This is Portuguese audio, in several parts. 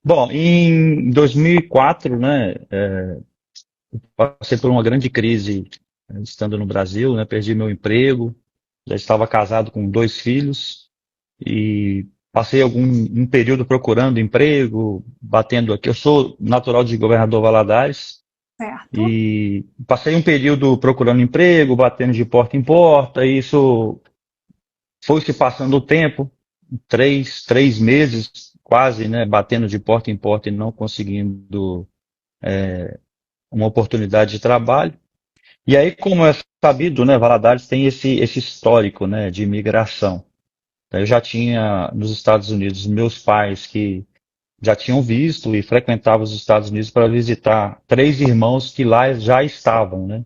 Bom, em 2004, né, passei por uma grande crise estando no Brasil, né, perdi meu emprego, já estava casado com dois filhos e passei um período procurando emprego, batendo aqui. Eu sou natural de Governador Valadares Certo? e passei um período procurando emprego, batendo de porta em porta, e isso foi se passando o tempo, três meses quase, né, batendo de porta em porta e não conseguindo uma oportunidade de trabalho. E aí, como é sabido, né, Valadares tem esse histórico, né, de imigração. Eu já tinha nos Estados Unidos meus pais que já tinham visto e frequentavam os Estados Unidos para visitar três irmãos que lá já estavam, né,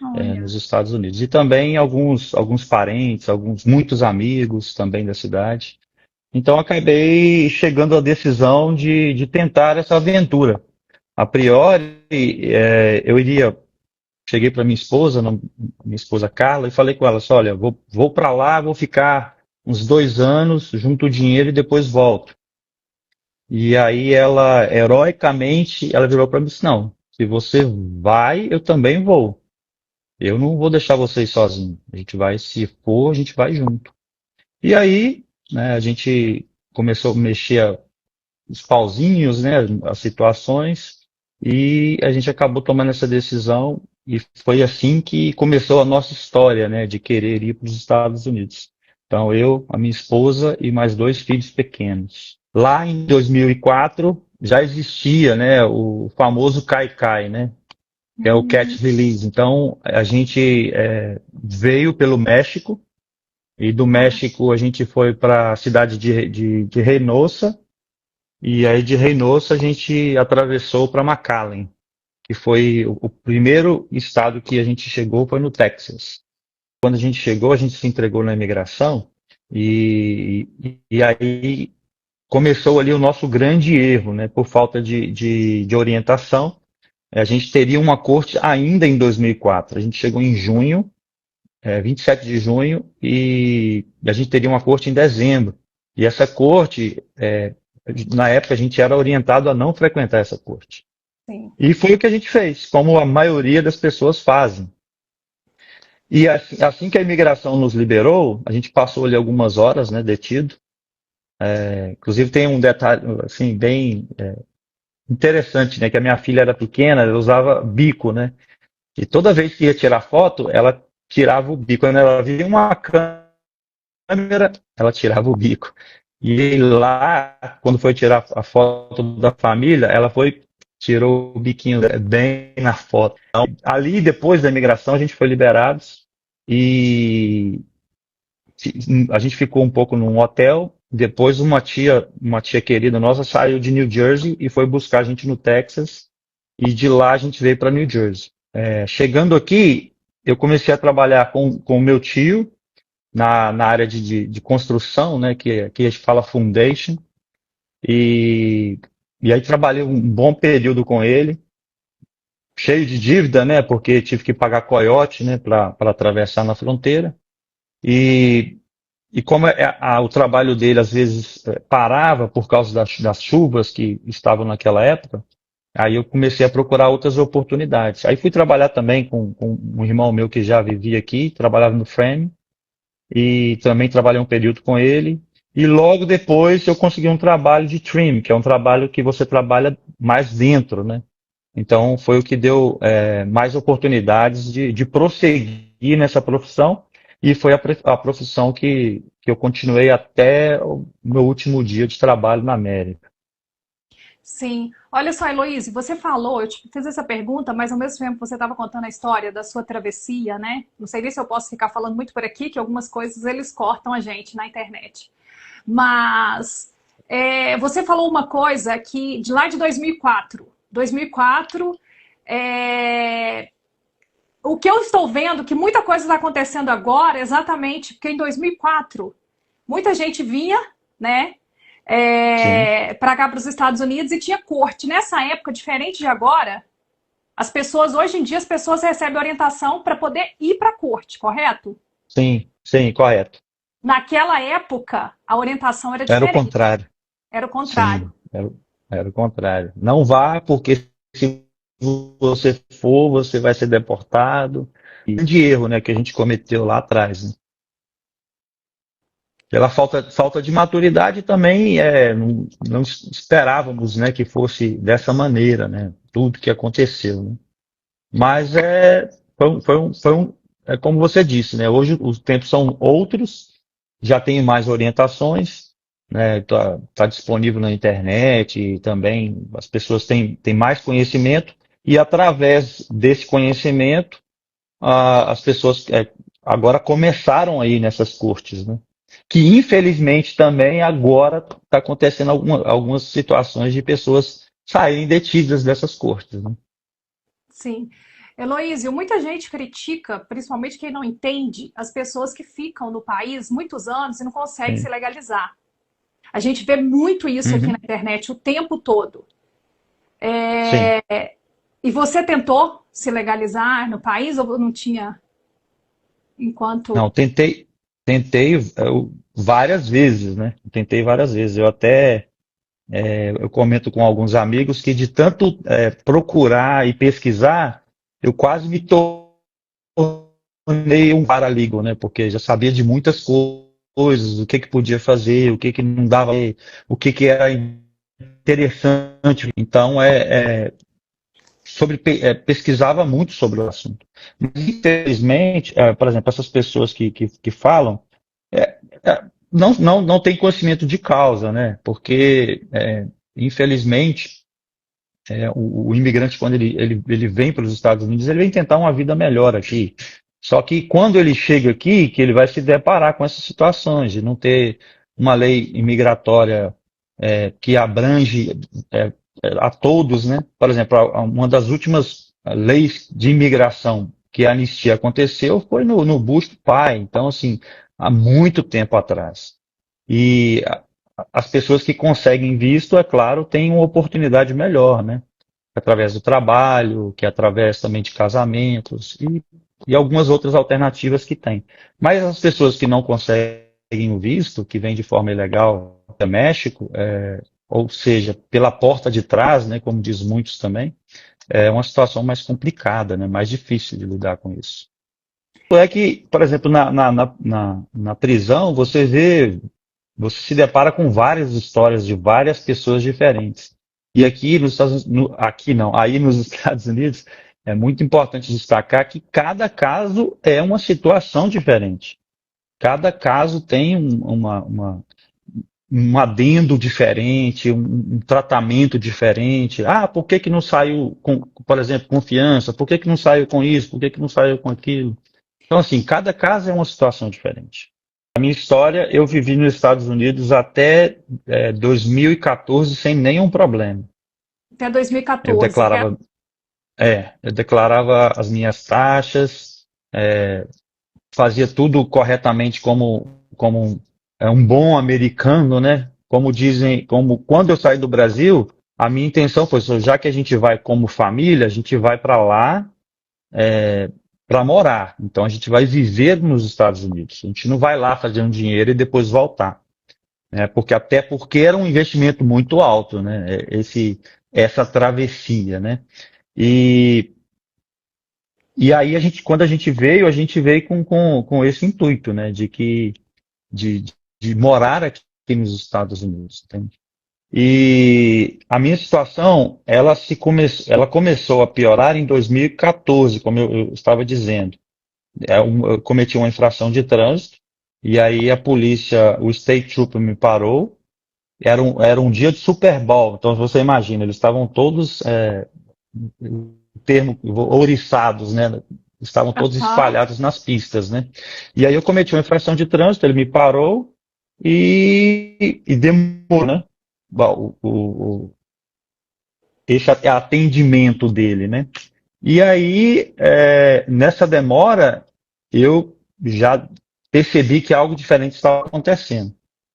nos Olha. Estados Unidos. E também alguns parentes, muitos amigos também da cidade. Então acabei chegando à decisão de tentar essa aventura. A priori, eu iria. Cheguei para minha esposa Carla, e falei com ela assim, olha, vou para lá, vou ficar uns 2 anos, junto o dinheiro e depois volto. E aí ela, heroicamente, ela virou para mim e disse, não, se você vai, eu também vou. Eu não vou deixar vocês sozinhos. A gente vai, se for, a gente vai junto. E aí, né, a gente começou a mexer os pauzinhos, né, as situações, e a gente acabou tomando essa decisão e foi assim que começou a nossa história, né, de querer ir para os Estados Unidos. Então eu, a minha esposa e mais dois filhos pequenos. Lá em 2004 já existia, né, o famoso Cai-Cai, né, que é o Uhum. catch release. Então a gente veio pelo México e do México a gente foi para a cidade de Reynosa, e aí de Reynosa a gente atravessou para McAllen, que foi o primeiro estado que a gente chegou foi no Texas. Quando a gente chegou, a gente se entregou na imigração e aí começou ali o nosso grande erro, né? Por falta de orientação. A gente teria uma corte ainda em 2004. A gente chegou em junho, 27 de junho, e a gente teria uma corte em dezembro. E essa corte, na época, a gente era orientado a não frequentar essa corte. Sim. E foi o que a gente fez, como a maioria das pessoas fazem. E assim que a imigração nos liberou, a gente passou ali algumas horas, né, detido. Inclusive tem um detalhe, assim, bem interessante, né, que a minha filha era pequena, ela usava bico, né? E toda vez que ia tirar foto, ela tirava o bico. Quando ela via uma câmera, ela tirava o bico. E lá, quando foi tirar a foto da família, ela foi, tirou o biquinho bem na foto. Então, ali, depois da imigração, a gente foi liberados e a gente ficou um pouco num hotel. Depois, uma tia querida nossa saiu de New Jersey e foi buscar a gente no Texas. E de lá a gente veio para New Jersey. Chegando aqui, eu comecei a trabalhar com o meu tio, na área de construção, né, que a gente fala foundation, e, e aí trabalhei um bom período com ele, cheio de dívida, né, porque tive que pagar coiote, né, para atravessar na fronteira, e, e como o trabalho dele às vezes parava por causa das chuvas que estavam naquela época, aí eu comecei a procurar outras oportunidades. Aí fui trabalhar também com um irmão meu que já vivia aqui, trabalhava no Frame, e também trabalhei um período com ele. E logo depois eu consegui um trabalho de trim, que é um trabalho que você trabalha mais dentro, né? Então foi o que deu mais oportunidades de prosseguir nessa profissão e foi a profissão que eu continuei até o meu último dia de trabalho na América. Sim. Olha só, Heloíse, você falou, eu te fiz essa pergunta, mas ao mesmo tempo você estava contando a história da sua travessia, né? Não sei nem se eu posso ficar falando muito por aqui, que algumas coisas eles cortam a gente na internet. Mas você falou uma coisa que de lá de 2004. 2004, é, o que eu estou vendo, que muita coisa está acontecendo agora, exatamente porque em 2004 muita gente vinha, né, Sim. para cá, para os Estados Unidos, e tinha corte. Nessa época, diferente de agora, as pessoas, hoje em dia, as pessoas recebem orientação para poder ir para a corte, correto? Sim, sim, correto. Naquela época, a orientação era Era o diferente, contrário. era o contrário. Sim, era. era o contrário. Não vá, porque se você for, você vai ser deportado. E grande erro, né, que a gente cometeu lá atrás, né? Pela falta de maturidade também, não esperávamos, né, que fosse dessa maneira, né, tudo que aconteceu, né? Mas é como você disse, né, hoje os tempos são outros, já tem mais orientações, né, tá disponível na internet e também as pessoas têm mais conhecimento e através desse conhecimento as pessoas agora começaram aí nessas cortes, né? Que infelizmente também agora está acontecendo algumas situações de pessoas saírem detidas dessas cortes, né? Sim. Heloísio, muita gente critica, principalmente quem não entende, as pessoas que ficam no país muitos anos e não conseguem se Sim. legalizar. A gente vê muito isso aqui na Uhum. internet o tempo todo. Sim. E você tentou se legalizar no país ou não tinha enquanto. Não, tentei várias vezes, né? Tentei várias vezes. Eu comento com alguns amigos que de tanto procurar e pesquisar, eu quase me tornei um paralítico, né? Porque já sabia de muitas coisas, o que que podia fazer, o que que não dava, o que que era interessante. Então, pesquisava muito sobre o assunto. Mas, infelizmente, por exemplo, essas pessoas que falam, não tem conhecimento de causa, né? Porque, infelizmente, o imigrante, quando ele vem para os Estados Unidos, ele vem tentar uma vida melhor aqui. Só que quando ele chega aqui, que ele vai se deparar com essas situações, de não ter uma lei imigratória que abrange é, a todos, né? Por exemplo, uma das últimas leis de imigração que a anistia aconteceu foi no Bush pai, então assim, há muito tempo atrás. E as pessoas que conseguem visto, é claro, têm uma oportunidade melhor, né? Através do trabalho, que é através também de casamentos e algumas outras alternativas que tem. Mas as pessoas que não conseguem o visto, que vêm de forma ilegal até México, ou seja, pela porta de trás, né, como diz muitos também, é uma situação mais complicada, né, mais difícil de lidar com isso. É que, por exemplo, na prisão, você se depara com várias histórias de várias pessoas diferentes. E aqui nos Estados Unidos, aqui não, aí nos Estados Unidos, é muito importante destacar que cada caso é uma situação diferente. Cada caso tem um adendo diferente, um tratamento diferente. Ah, por que que não saiu com, por exemplo, confiança? Por que que não saiu com isso? Por que que não saiu com aquilo? Então, assim, cada caso é uma situação diferente. A minha história, eu vivi nos Estados Unidos até 2014 sem nenhum problema. Até Eu 2014, né? declarava, eu declarava as minhas taxas, fazia tudo corretamente como um bom americano, né? Como dizem, como quando eu saí do Brasil, a minha intenção foi, já que a gente vai como família, a gente vai para lá para morar. Então a gente vai viver nos Estados Unidos. A gente não vai lá fazer um dinheiro e depois voltar, né? Até porque era um investimento muito alto, né? Essa travessia, né? E, e aí quando a gente veio com esse intuito, né? De, de morar aqui nos Estados Unidos. Entende? E a minha situação, ela começou a piorar em 2014, como eu estava dizendo. Eu cometi uma infração de trânsito, e aí a polícia, o State Trooper me parou. Era um dia de Super Bowl, então você imagina, eles estavam todos, o termo, ouriçados, né? Estavam todos Aham. espalhados nas pistas, né? E aí eu cometi uma infração de trânsito, ele me parou e demorou, né? Esse atendimento dele, né? E aí, nessa demora, eu já percebi que algo diferente estava acontecendo.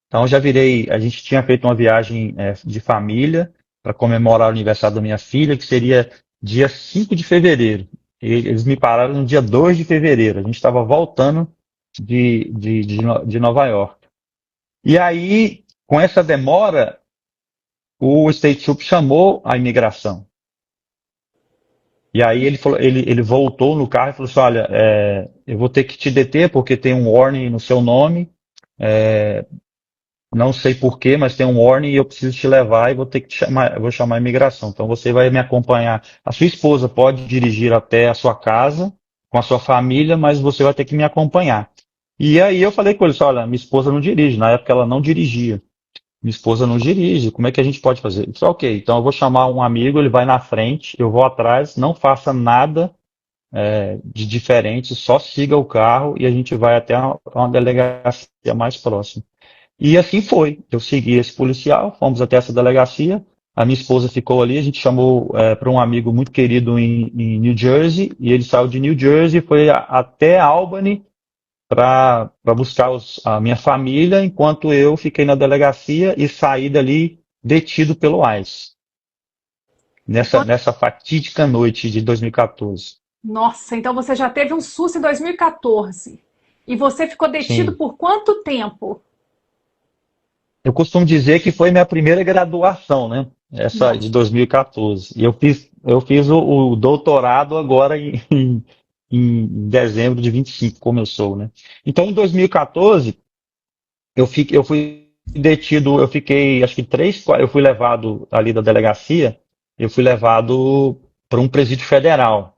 Então, a gente tinha feito uma viagem de família para comemorar o aniversário da minha filha, que seria dia 5 de fevereiro. Eles me pararam no dia 2 de fevereiro. A gente estava voltando de Nova York. E aí, com essa demora, o State Troop chamou a imigração. E aí ele falou, ele voltou no carro e falou assim, olha, eu vou ter que te deter porque tem um warning no seu nome. É, não sei por quê, mas tem um warning e eu preciso te levar e vou ter que te chamar, eu vou chamar a imigração. Então você vai me acompanhar. A sua esposa pode dirigir até a sua casa com a sua família, mas você vai ter que me acompanhar. E aí eu falei com ele, olha, minha esposa não dirige. Na época ela não dirigia. Minha esposa não dirige, como é que a gente pode fazer? Eu disse, ok, então eu vou chamar um amigo, ele vai na frente, eu vou atrás, não faça nada de diferente, só siga o carro e a gente vai até uma delegacia mais próxima. E assim foi. Eu segui esse policial, fomos até essa delegacia. A minha esposa ficou ali, a gente chamou para um amigo muito querido em New Jersey, e ele saiu de New Jersey, foi até Albany para buscar a minha família, enquanto eu fiquei na delegacia e saí dali detido pelo ICE, Então, nessa fatídica noite de 2014. nossa, então você já teve um susto em 2014. E você ficou detido Sim. por quanto tempo? Eu costumo dizer que foi minha primeira graduação, né? Essa de Nossa. 2014. E eu fiz o doutorado agora em dezembro de 25, começou, né? Então, em 2014, eu fui detido, eu fiquei, acho que eu fui levado ali da delegacia, eu fui levado para um presídio federal,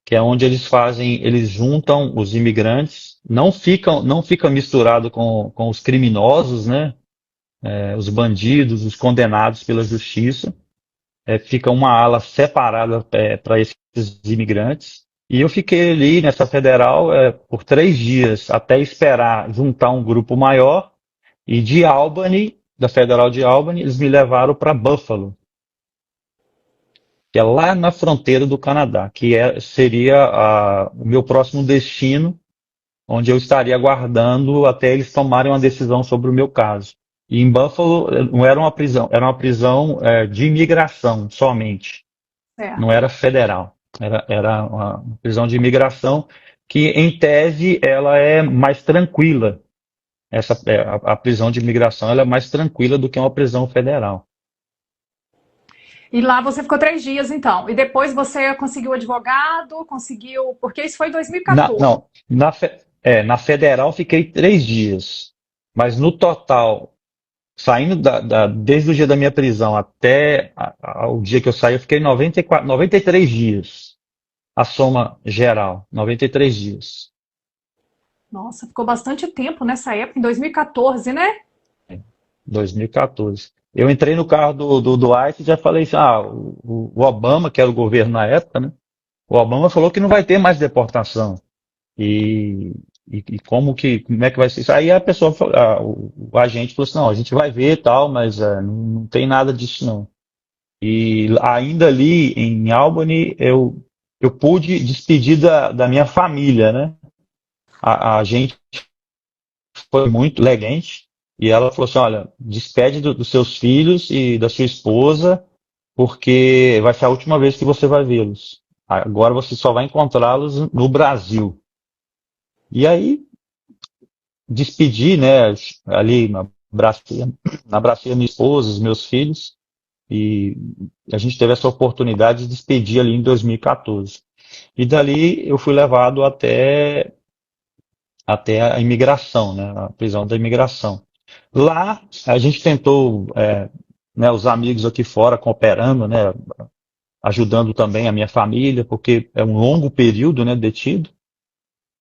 que é onde eles juntam os imigrantes, não fica misturado com os criminosos, né? Os bandidos, os condenados pela justiça, fica uma ala separada para esses imigrantes. E eu fiquei ali nessa federal por 3 dias, até esperar juntar um grupo maior. E de Albany, da Federal de Albany, eles me levaram para Buffalo, que é lá na fronteira do Canadá, que seria o meu próximo destino, onde eu estaria aguardando até eles tomarem uma decisão sobre o meu caso. E em Buffalo não era uma prisão, era uma prisão de imigração somente, não Certo. era federal, era uma prisão de imigração que, em tese, ela é mais tranquila. A prisão de imigração ela é mais tranquila do que uma prisão federal. E lá você ficou 3 dias, então. E depois você conseguiu advogado, conseguiu. Porque isso foi em Não, 2014. na federal fiquei 3 dias, mas no total, saindo desde o dia da minha prisão até o dia que eu saí, eu fiquei 94, 93 dias. A soma geral, 93 dias. Nossa, ficou bastante tempo nessa época, em 2014, né? 2014. Eu entrei no carro do Ice e já falei assim, o Obama, que era o governo na época, né? O Obama falou que não vai ter mais deportação. E, e como é que vai ser isso? Aí a pessoa, o agente falou assim, não, a gente vai ver e tal, mas não tem nada disso não. E ainda ali em Albany, eu pude despedir da minha família, né? A gente foi muito elegante e ela falou assim, olha, despede dos seus filhos e da sua esposa, porque vai ser a última vez que você vai vê-los. Agora você só vai encontrá-los no Brasil. E aí despedi, né, ali abracei a minha esposa, os meus filhos, e a gente teve essa oportunidade de despedir ali em 2014. E dali eu fui levado até a imigração, né, a prisão da imigração. Lá a gente tentou, né, os amigos aqui fora cooperando, né, ajudando também a minha família, porque é um longo período, né, detido.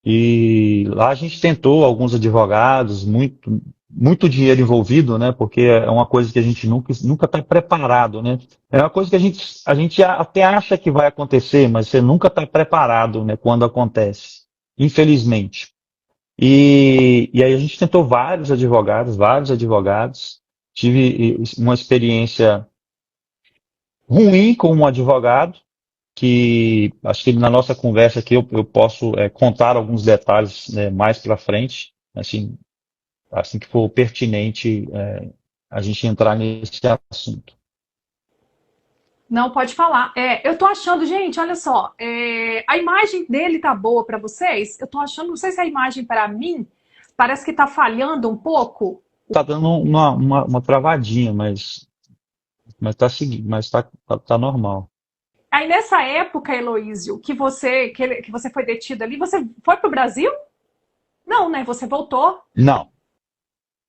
E lá a gente tentou alguns advogados, muito dinheiro envolvido, né? Porque é uma coisa que a gente nunca está preparado, né? É uma coisa que a gente até acha que vai acontecer, mas você nunca está preparado, né? Quando acontece, infelizmente. E aí a gente tentou vários advogados. Tive uma experiência ruim com um advogado, que acho que na nossa conversa aqui eu posso contar alguns detalhes, né, mais para frente, assim que for pertinente a gente entrar nesse assunto. Não, pode falar. Eu tô achando, gente, olha só, a imagem dele tá boa para vocês? Eu tô achando, não sei se a imagem para mim parece que tá falhando um pouco. Tá dando uma travadinha, mas mas tá seguindo, mas tá normal. Aí nessa época, Heloísio, que você foi detido ali, você foi pro Brasil? Não, né? Você voltou. Não,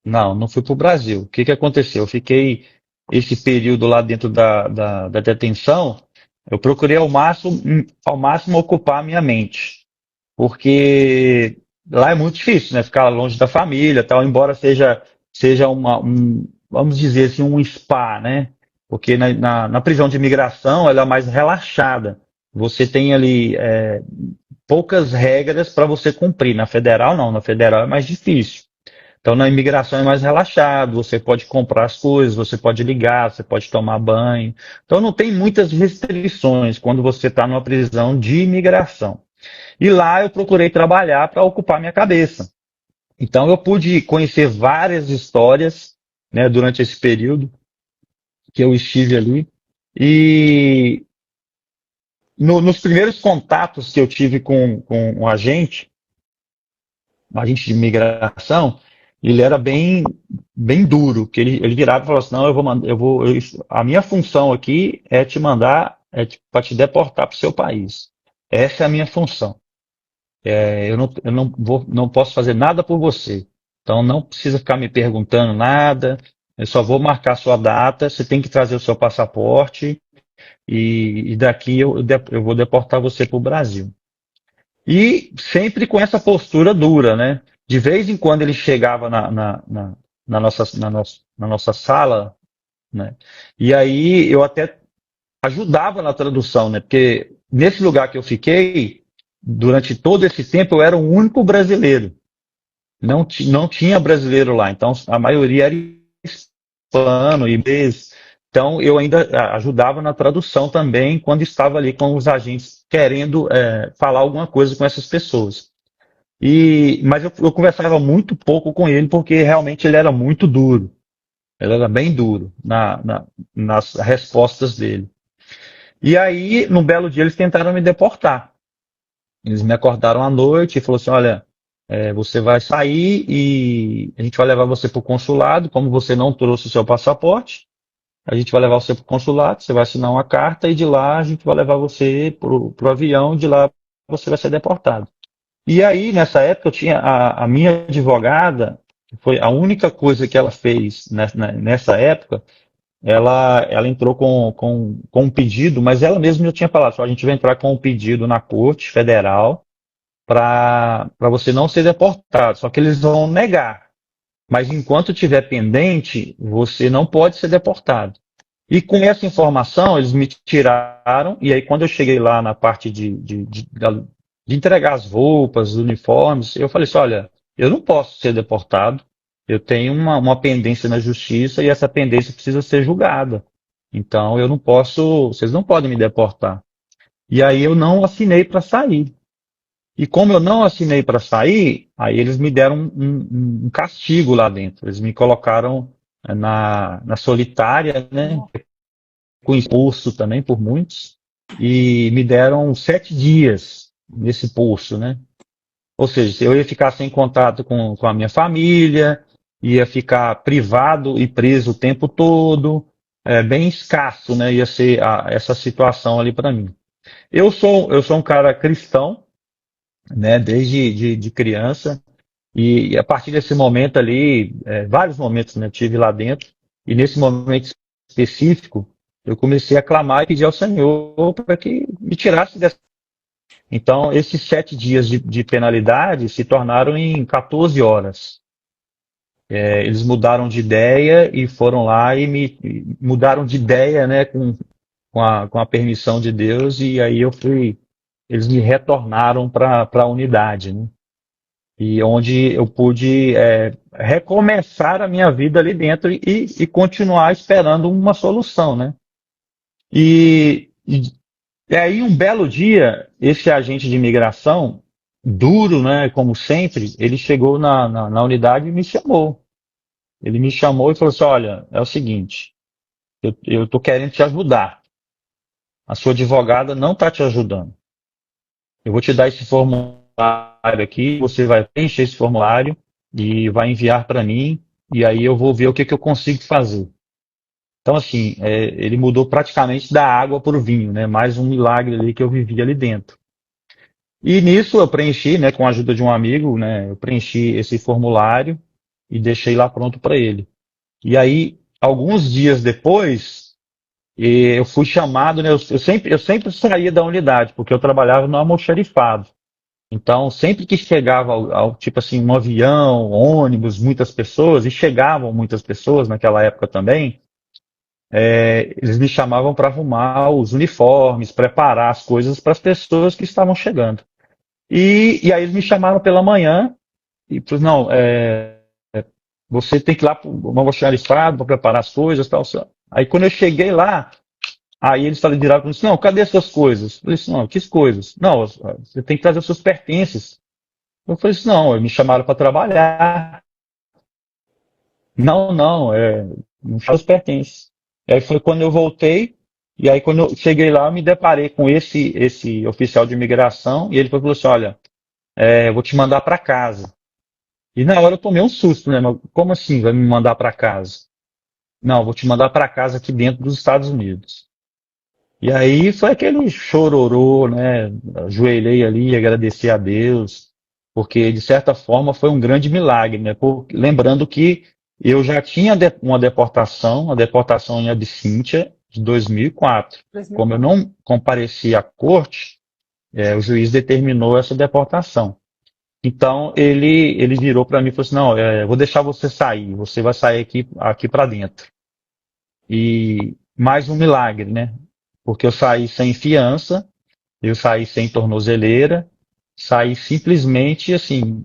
não fui para o Brasil. O que que aconteceu? Eu fiquei esse período lá dentro da detenção, eu procurei ao máximo ocupar a minha mente, porque lá é muito difícil, né? Ficar longe da família, tal, embora seja vamos dizer assim, um spa, né? Porque na prisão de imigração ela é mais relaxada. Você tem ali poucas regras para você cumprir. Na federal não, na federal é mais difícil. Então, na imigração é mais relaxado, você pode comprar as coisas, você pode ligar, você pode tomar banho. Então, não tem muitas restrições quando você está numa prisão de imigração. E lá eu procurei trabalhar para ocupar minha cabeça. Então, eu pude conhecer várias histórias, né, durante esse período que eu estive ali. E nos primeiros contatos que eu tive com um agente de imigração, ele era bem duro, que ele virava e falava assim, não, eu vou mandar, a minha função aqui é te mandar, para te deportar para o seu país. Essa é a minha função. Eu não posso fazer nada por você. Então não precisa ficar me perguntando nada. Eu só vou marcar sua data. Você tem que trazer o seu passaporte e daqui eu vou deportar você para o Brasil. E sempre com essa postura dura, né? De vez em quando ele chegava na nossa sala, né? E aí eu até ajudava na tradução, né? Porque nesse lugar que eu fiquei, durante todo esse tempo, eu era o único brasileiro. Não tinha brasileiro lá. Então a maioria era hispano, inglês. Então eu ainda ajudava na tradução também quando estava ali com os agentes querendo falar alguma coisa com essas pessoas. Mas eu conversava muito pouco com ele porque realmente ele era muito duro. Ele era bem duro nas respostas dele. E aí, num belo dia, eles tentaram me deportar. Eles me acordaram à noite e falaram assim: olha, você vai sair e a gente vai levar você para o consulado. Como você não trouxe o seu passaporte, a gente vai levar você para o consulado, você vai assinar uma carta e de lá a gente vai levar você para o avião, de lá você vai ser deportado. E aí, nessa época, eu tinha a minha advogada, foi a única coisa que ela fez nessa época, ela entrou com um pedido, mas ela mesma já tinha falado, só a gente vai entrar com um pedido na Corte Federal para você não ser deportado, só que eles vão negar. Mas enquanto estiver pendente, você não pode ser deportado. E com essa informação, eles me tiraram, e aí quando eu cheguei lá na parte de entregar as roupas, os uniformes, eu falei assim, olha, eu não posso ser deportado, eu tenho uma pendência na justiça e essa pendência precisa ser julgada. Então eu não posso, vocês não podem me deportar. E aí eu não assinei para sair. E como eu não assinei para sair, aí eles me deram um castigo lá dentro. Eles me colocaram na solitária, né? Com expulso também por muitos, e me deram 7 dias nesse posto, né? Ou seja, eu ia ficar sem contato com a minha família, ia ficar privado e preso o tempo todo, bem escasso, né? Ia ser essa situação ali para mim. Eu sou um cara cristão, né? Desde de criança, e a partir desse momento ali, vários momentos, né, eu tive lá dentro, e nesse momento específico, eu comecei a clamar e pedir ao Senhor para que me tirasse dessa. Então, esses 7 dias de penalidade se tornaram em 14 horas. Eles mudaram de ideia e foram lá e mudaram de ideia, né, com a permissão de Deus, e aí eles me retornaram para a unidade, né? E onde eu pude recomeçar a minha vida ali dentro e continuar esperando uma solução, né? E aí um belo dia, esse agente de imigração, duro, né, como sempre, ele chegou na unidade e me chamou. Ele me chamou e falou assim, olha, é o seguinte, eu estou querendo te ajudar. A sua advogada não está te ajudando. Eu vou te dar esse formulário aqui, você vai preencher esse formulário e vai enviar para mim, e aí eu vou ver o que eu consigo fazer. Então, assim, ele mudou praticamente da água para o vinho, né? Mais um milagre ali que eu vivi ali dentro. E nisso eu preenchi, né, com a ajuda de um amigo, né, eu preenchi esse formulário e deixei lá pronto para ele. E aí, alguns dias depois, eu fui chamado, né, eu sempre saía da unidade, porque eu trabalhava no almoxarifado. Então, sempre que chegava, tipo assim, um avião, ônibus, muitas pessoas, e chegavam muitas pessoas naquela época também, eles me chamavam para arrumar os uniformes, preparar as coisas para as pessoas que estavam chegando. E aí eles me chamaram pela manhã e falaram, não, você tem que ir lá para o almoxarifado para preparar as coisas, tal. Aí quando eu cheguei lá, aí eles falaram, viraram e falaram assim, não, cadê as suas coisas? Eu falei assim, não, que coisas? Não, você tem que trazer os seus pertences. Eu falei assim, não, me chamaram para trabalhar. Não, não, não faz os pertences. E aí foi quando eu voltei, e aí quando eu cheguei lá, eu me deparei com esse oficial de imigração, e ele falou assim, olha, eu vou te mandar para casa. E na hora eu tomei um susto, né? Mas como assim vai me mandar para casa? Não, vou te mandar para casa aqui dentro dos Estados Unidos. E aí foi aquele chororô, né? Ajoelhei ali e agradeci a Deus, porque de certa forma foi um grande milagre, né? Lembrando que eu já tinha uma deportação, a deportação em Absíntia de 2004. Como eu 2004. não compareci à corte, o juiz determinou essa deportação. Então ele virou para mim e falou assim: não, vou deixar você sair, você vai sair aqui para dentro. E mais um milagre, né? Porque eu saí sem fiança, eu saí sem tornozeleira, saí simplesmente assim,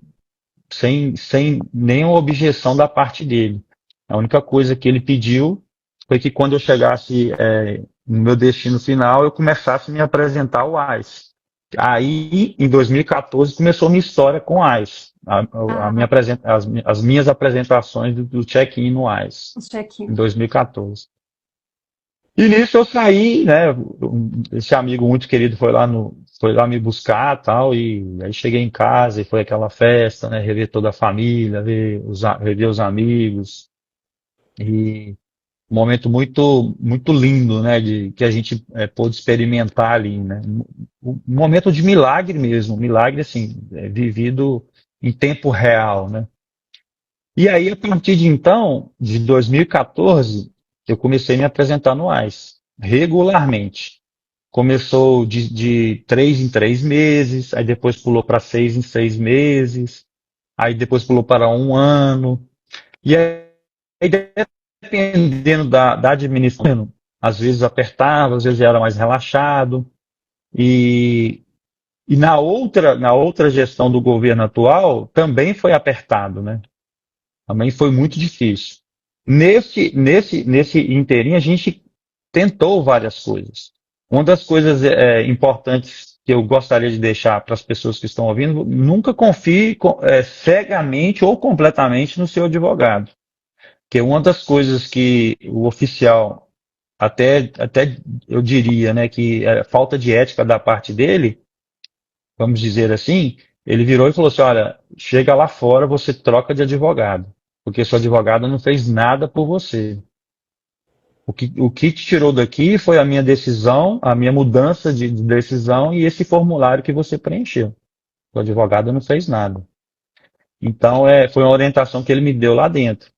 sem nenhuma objeção da parte dele. A única coisa que ele pediu foi que quando eu chegasse no meu destino final, eu começasse a me apresentar ao AIS. Aí, em 2014, começou a minha história com o AIS. Ah, As minhas apresentações do check-in no AIS, os em check-in. 2014. E nisso eu saí, né? Esse amigo muito querido foi lá me buscar, tal, e aí cheguei em casa e foi aquela festa, né? Rever toda a família, rever os amigos e um momento muito muito lindo, né? De que a gente pôde experimentar ali, né? Um momento de milagre mesmo, um milagre assim, vivido em tempo real, né? E aí a partir de então, de 2014, eu comecei a me apresentar no AIS regularmente. Começou de 3 em 3 meses, aí depois pulou para 6 em 6 meses, aí depois pulou para um ano. E aí, dependendo da administração, às vezes apertava, às vezes era mais relaxado. E, e na outra gestão do governo atual também foi apertado, né? Também foi muito difícil. Nesse inteirinho, a gente tentou várias coisas. Uma das coisas importantes que eu gostaria de deixar para as pessoas que estão ouvindo, nunca confie cegamente ou completamente no seu advogado. Porque uma das coisas que o oficial, até eu diria, né, que é falta de ética da parte dele, vamos dizer assim, ele virou e falou assim, olha, chega lá fora, você troca de advogado, porque seu advogado não fez nada por você. O que te tirou daqui foi a minha decisão, a minha mudança de decisão e esse formulário que você preencheu. O advogado não fez nada. Então, foi uma orientação que ele me deu lá dentro.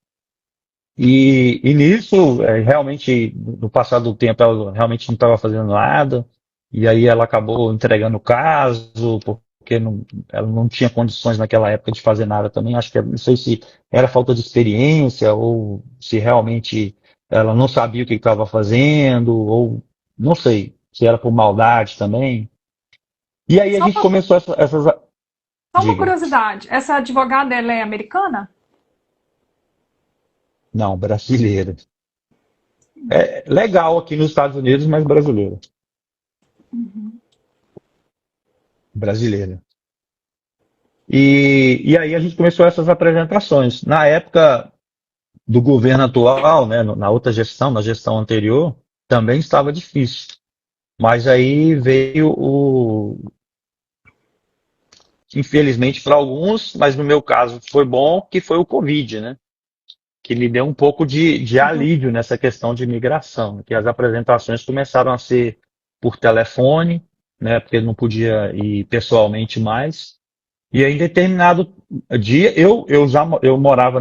E nisso, realmente, no passar do tempo, ela realmente não estava fazendo nada. E aí ela acabou entregando o caso, porque ela não tinha condições naquela época de fazer nada também. Acho que não sei se era falta de experiência ou se realmente ela não sabia o que estava fazendo, ou não sei se era por maldade também. E aí a Só gente uma, começou essas. só uma Diga. curiosidade, essa advogada, ela é americana? Não, brasileira. É legal aqui nos Estados Unidos, mas brasileira. Brasileira. E aí a gente começou essas apresentações. Na época do governo atual, né, na outra gestão, na gestão anterior, também estava difícil. Mas aí veio infelizmente para alguns, mas no meu caso foi bom, que foi o Covid, né? que me deu um pouco de Uhum. alívio nessa questão de imigração, que as apresentações começaram a ser por telefone, né, porque não podia ir pessoalmente mais. E aí, em determinado dia, eu morava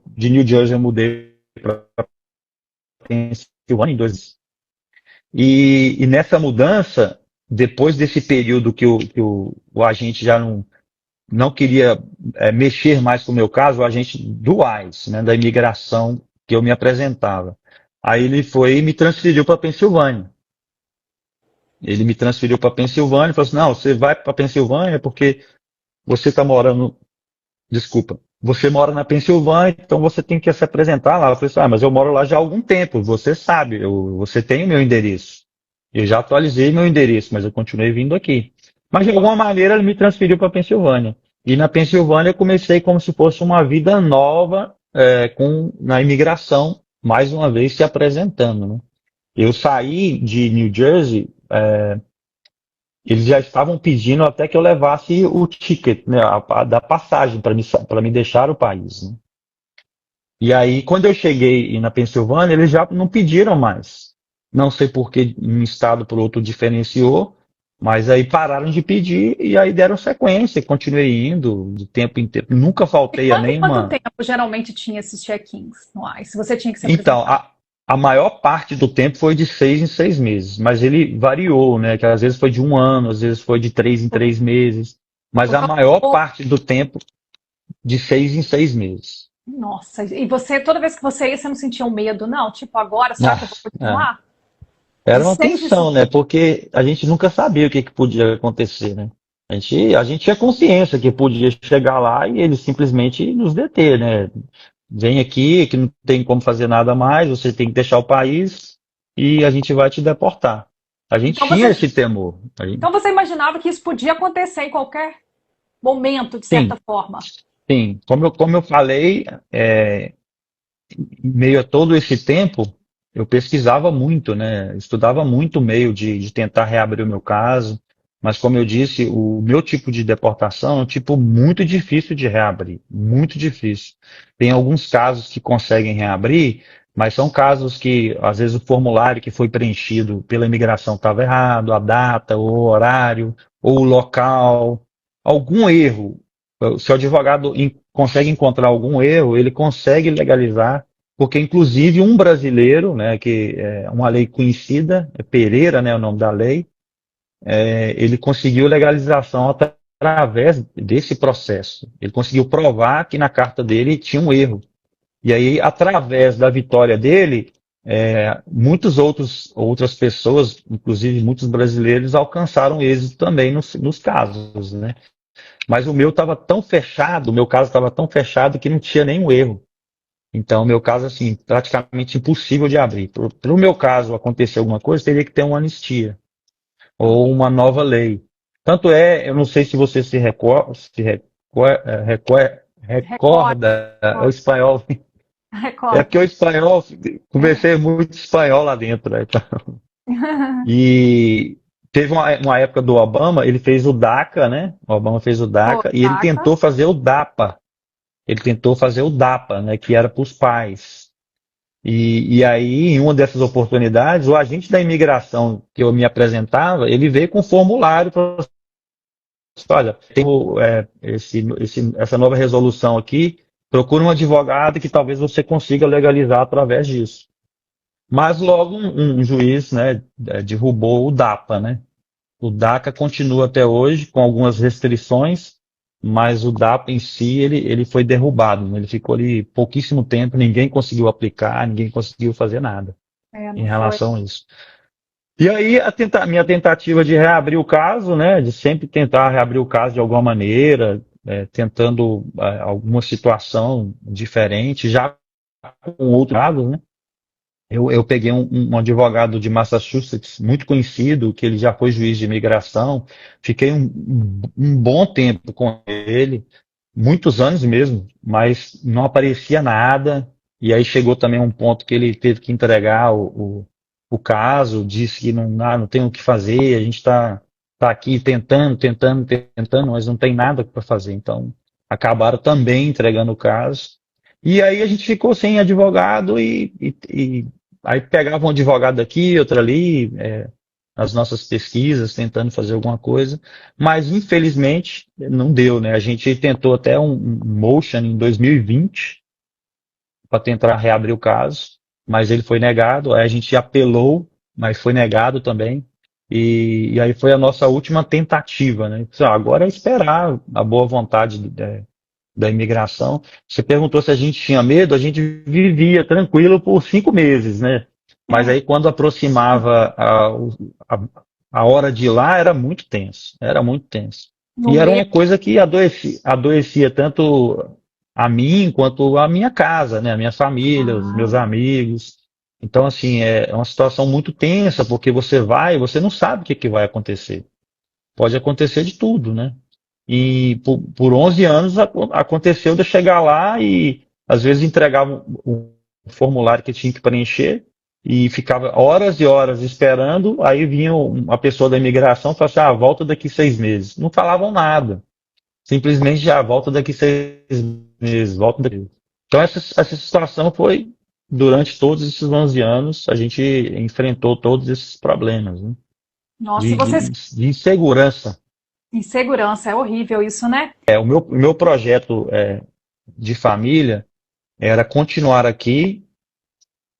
de New Jersey eu mudei para Pensilvânia em dois. E nessa mudança, depois desse período que o agente já não queria mexer mais com o meu caso, o agente do ICE, né, da imigração que eu me apresentava. Aí ele foi e me transferiu para Pensilvânia. Ele me transferiu para Pensilvânia e falou assim: não, você vai para Pensilvânia porque você está morando. Desculpa. Você mora na Pensilvânia, então você tem que se apresentar lá. Eu falei assim, mas eu moro lá já há algum tempo, você sabe, você tem o meu endereço. Eu já atualizei meu endereço, mas eu continuei vindo aqui. Mas de alguma maneira ele me transferiu para a Pensilvânia. E na Pensilvânia eu comecei como se fosse uma vida nova na imigração, mais uma vez se apresentando. Né? Eu saí de New Jersey, eles já estavam pedindo até que eu levasse o ticket, né, da passagem para me deixar o país. Né? E aí, quando eu cheguei na Pensilvânia, eles já não pediram mais. Não sei por que um estado por outro diferenciou, mas aí pararam de pedir e aí deram sequência. Continuei indo de tempo em tempo. Nunca E faltei a quanto em quanto nenhuma. tempo geralmente tinha esses check-ins no ICE? Você tinha que se Então, apresentar? a maior parte do tempo foi de 6 em 6 meses, mas ele variou, né? Que às vezes foi de um ano, às vezes foi de 3 em 3 meses. Mas Por a causa maior do... parte do tempo de 6 em 6 meses. Nossa, e você, toda vez que você ia, você não sentia um medo, não? Tipo, agora, será que eu vou Ah, continuar? De era uma seis em tensão, seis. né? Porque a gente nunca sabia o que podia acontecer, né? A gente tinha consciência que podia chegar lá e eles simplesmente nos deter, né? Vem aqui, que não tem como fazer nada mais, você tem que deixar o país e a gente vai te deportar. A gente Então tinha você, esse temor. então você imaginava que isso podia acontecer em qualquer momento, de certa Sim, forma. sim. Como eu falei, em meio a todo esse tempo, eu pesquisava muito, né? Estudava muito o meio de tentar reabrir o meu caso. Mas, como eu disse, o meu tipo de deportação é um tipo muito difícil de reabrir. Muito difícil. Tem alguns casos que conseguem reabrir, mas são casos que, às vezes, o formulário que foi preenchido pela imigração estava errado, a data, ou o horário, ou o local, algum erro. Se o advogado consegue encontrar algum erro, ele consegue legalizar, porque inclusive um brasileiro, né, que é uma lei conhecida, é Pereira, né, o nome da lei, ele conseguiu legalização através desse processo. Ele conseguiu provar que na carta dele tinha um erro. E aí, através da vitória dele, muitas outras pessoas, inclusive muitos brasileiros, alcançaram êxito também nos casos, né? Mas o meu estava tão fechado, o meu caso estava tão fechado que não tinha nenhum erro. Então, o meu caso, assim, praticamente impossível de abrir. Para o meu caso acontecer alguma coisa, teria que ter uma anistia ou uma nova lei. Tanto eu não sei se você Record, recorda, o record, espanhol. É record. porque o espanhol, conversei muito espanhol lá dentro, né? E teve uma época do Obama, ele fez o DACA, né? O Obama fez o Pô, DACA e ele taca. tentou fazer o DAPA. Ele tentou fazer o DAPA, né? Que era para os pais. E aí, em uma dessas oportunidades, o agente da imigração que eu me apresentava, ele veio com um formulário para olha, tem essa nova resolução aqui, procura um advogado que talvez você consiga legalizar através disso. Mas logo um juiz, né, derrubou o DAPA, né? O DACA continua até hoje com algumas restrições, mas o DAPA em si ele foi derrubado, né? Ele ficou ali pouquíssimo tempo, ninguém conseguiu aplicar, ninguém conseguiu fazer nada É, em não foi. relação a isso. E aí minha tentativa de reabrir o caso, né, de sempre tentar reabrir o caso de alguma maneira, tentando alguma situação diferente, já com outro lado, né? Eu peguei um advogado de Massachusetts muito conhecido, que ele já foi juiz de imigração. Fiquei um bom tempo com ele, muitos anos mesmo, mas não aparecia nada. E aí chegou também um ponto que ele teve que entregar o caso, disse que não tem o que fazer, a gente tá aqui tentando, mas não tem nada para fazer. Então, acabaram também entregando o caso. E aí a gente ficou sem advogado e aí pegava um advogado aqui, outro ali, nas nossas pesquisas, tentando fazer alguma coisa, mas infelizmente não deu, né? A gente tentou até um motion em 2020 para tentar reabrir o caso, mas ele foi negado. Aí a gente apelou, mas foi negado também. E aí foi a nossa última tentativa, né? Agora é esperar a boa vontade da imigração. Você perguntou se a gente tinha medo, a gente vivia tranquilo por 5 meses, né? Mas É, aí quando aproximava a, a hora de ir lá, era muito tenso. no E era uma meio. coisa que adoecia tanto a mim quanto a minha casa, né? A minha família, os meus Ah, amigos. Então, assim, é uma situação muito tensa, porque você vai e você não sabe o que, que vai acontecer. Pode acontecer de tudo, né? E por 11 anos aconteceu de eu chegar lá e às vezes entregava um formulário que tinha que preencher e ficava horas e horas esperando, aí vinha uma pessoa da imigração e falava assim, volta daqui 6 meses. Não falavam nada. Simplesmente já volta daqui 6 meses, volta daqui. Então essa situação foi, durante todos esses 11 anos, a gente enfrentou todos esses problemas, né? nossa, e De, vocês. de, de insegurança. Insegurança, é horrível isso, né? O meu projeto de família era continuar aqui,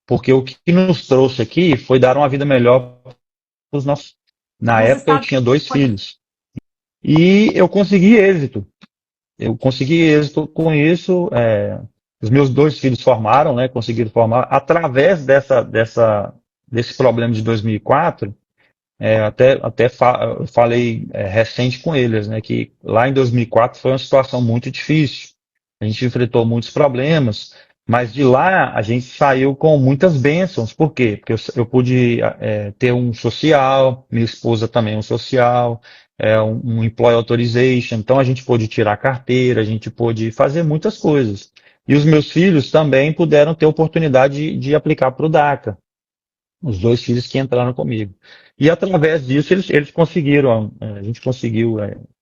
porque o que nos trouxe aqui foi dar uma vida melhor para os nossos. E Na você época eu sabe. tinha dois Pode. filhos. E eu consegui êxito. Eu consegui êxito com isso. Os meus dois filhos formaram, né? Conseguiram formar através desse problema de 2004. Eu falei recente com eles, né? Que lá em 2004 foi uma situação muito difícil. A gente enfrentou muitos problemas, mas de lá a gente saiu com muitas bênçãos. Por quê? Porque eu pude ter um social, minha esposa também um social, um employee authorization. Então a gente pôde tirar carteira, a gente pôde fazer muitas coisas. E os meus filhos também puderam ter oportunidade de aplicar para o DACA. Os dois filhos que entraram comigo. E através disso eles conseguiram, a gente conseguiu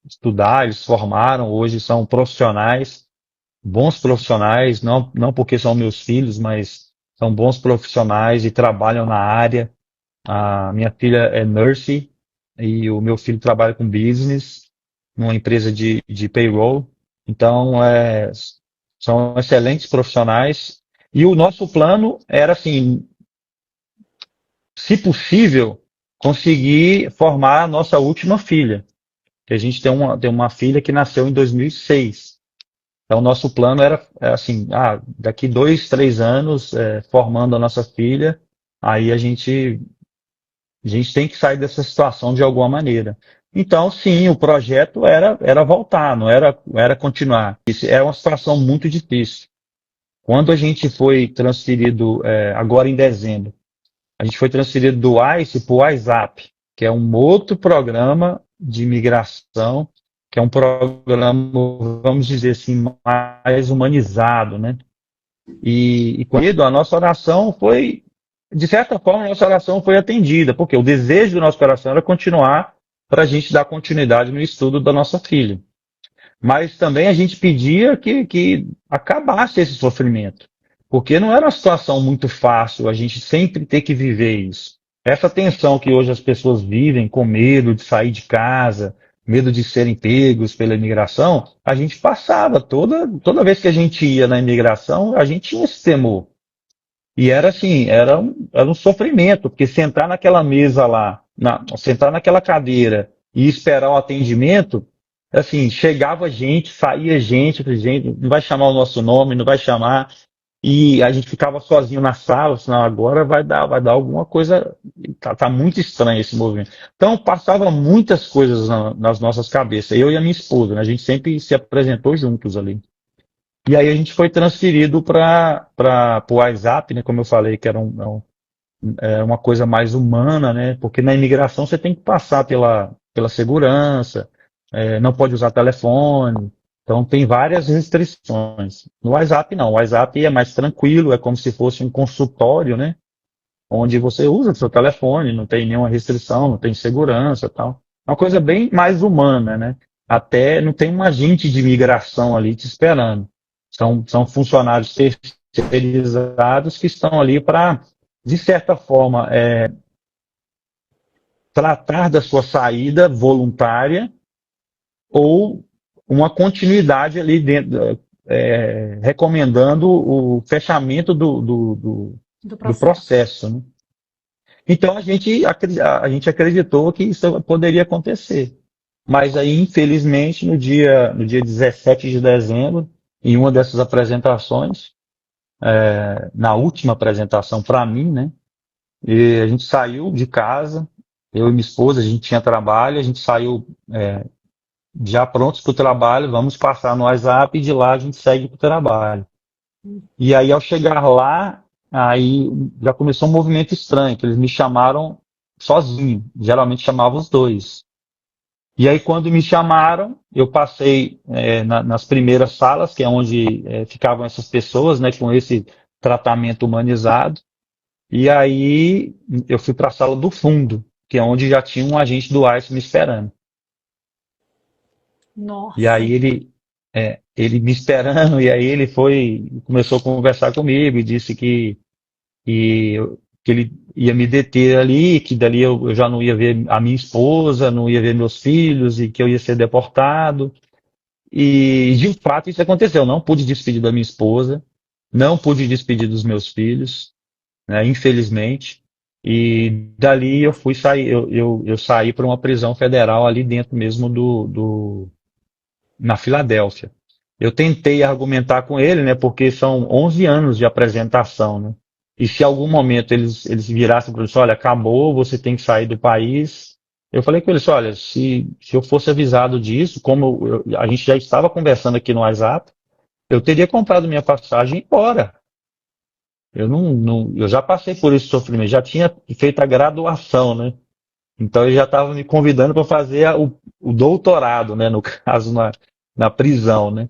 estudar, eles formaram, hoje são profissionais, bons profissionais, não porque são meus filhos, mas são bons profissionais e trabalham na área. A minha filha é nurse e o meu filho trabalha com business, numa empresa de payroll. Então, são excelentes profissionais. E o nosso plano era assim, se possível, conseguir formar a nossa última filha. Que a gente tem uma filha que nasceu em 2006. Então, nosso plano era assim, daqui 2, 3 anos, formando a nossa filha, aí a gente tem que sair dessa situação de alguma maneira. Então, sim, o projeto era voltar, não era continuar. Isso é uma situação muito difícil. Quando a gente foi transferido, agora em dezembro, a gente foi transferido do ICE para o WhatsApp, que é um outro programa de imigração, que é um programa, vamos dizer assim, mais humanizado, né? E com isso, a nossa oração foi, de certa forma, a nossa oração foi atendida, porque o desejo do nosso coração era continuar para a gente dar continuidade no estudo da nossa filha. Mas também a gente pedia que acabasse esse sofrimento, porque não era uma situação muito fácil a gente sempre ter que viver isso. Essa tensão que hoje as pessoas vivem com medo de sair de casa, medo de serem pegos pela imigração, a gente passava toda vez que a gente ia na imigração, a gente tinha esse temor. E era assim, era um sofrimento, porque sentar naquela mesa lá, sentar naquela cadeira e esperar o atendimento, assim, chegava gente, saía gente, eu falei, gente, não vai chamar o nosso nome, não vai chamar, e a gente ficava sozinho na sala, senão agora vai dar alguma coisa, tá muito estranho esse movimento. Então passava muitas coisas nas nossas cabeças, eu e a minha esposa, né? A gente sempre se apresentou juntos ali. E aí a gente foi transferido para o WhatsApp, né? Como eu falei, que era uma coisa mais humana, né? Porque na imigração você tem que passar pela segurança, não pode usar telefone, então tem várias restrições. No WhatsApp não, o WhatsApp é mais tranquilo, é como se fosse um consultório, né? Onde você usa o seu telefone, não tem nenhuma restrição, não tem segurança, e tal. É uma coisa bem mais humana, né? Até não tem um agente de imigração ali te esperando. São funcionários terceirizados que estão ali para, de certa forma, tratar da sua saída voluntária ou uma continuidade ali dentro, recomendando o fechamento do do processo. processo, né? Então a gente acreditou que isso poderia acontecer. Mas aí, infelizmente, no dia 17 de dezembro, em uma dessas apresentações, na última apresentação para mim, né? E a gente saiu de casa, eu e minha esposa, a gente tinha trabalho, a gente saiu já prontos para o trabalho, vamos passar no WhatsApp e de lá a gente segue para o trabalho. E aí, ao chegar lá, aí já começou um movimento estranho, que eles me chamaram sozinho, geralmente chamavam os dois. E aí, quando me chamaram, eu passei nas primeiras salas, que é onde ficavam essas pessoas, né, com esse tratamento humanizado. E aí, eu fui para a sala do fundo, que é onde já tinha um agente do ICE me esperando. E Nossa. aí ele me esperando, e aí ele começou a conversar comigo e disse que ele ia me deter ali, que dali eu já não ia ver a minha esposa, não ia ver meus filhos e que eu ia ser deportado. E de fato isso aconteceu. Eu não pude despedir da minha esposa, não pude despedir dos meus filhos, né, infelizmente. E dali eu fui sair, eu saí para uma prisão federal ali dentro mesmo na Filadélfia. Eu tentei argumentar com ele, né, porque são 11 anos de apresentação, né? E se em algum momento eles virassem para ele, olha, acabou, você tem que sair do país. Eu falei com eles, olha, se eu fosse avisado disso, a gente já estava conversando aqui no WhatsApp, eu teria comprado minha passagem e ir embora. Eu já passei por esse sofrimento, já tinha feito a graduação, né? Então ele já estava me convidando para fazer o doutorado, né? No caso, na prisão, né?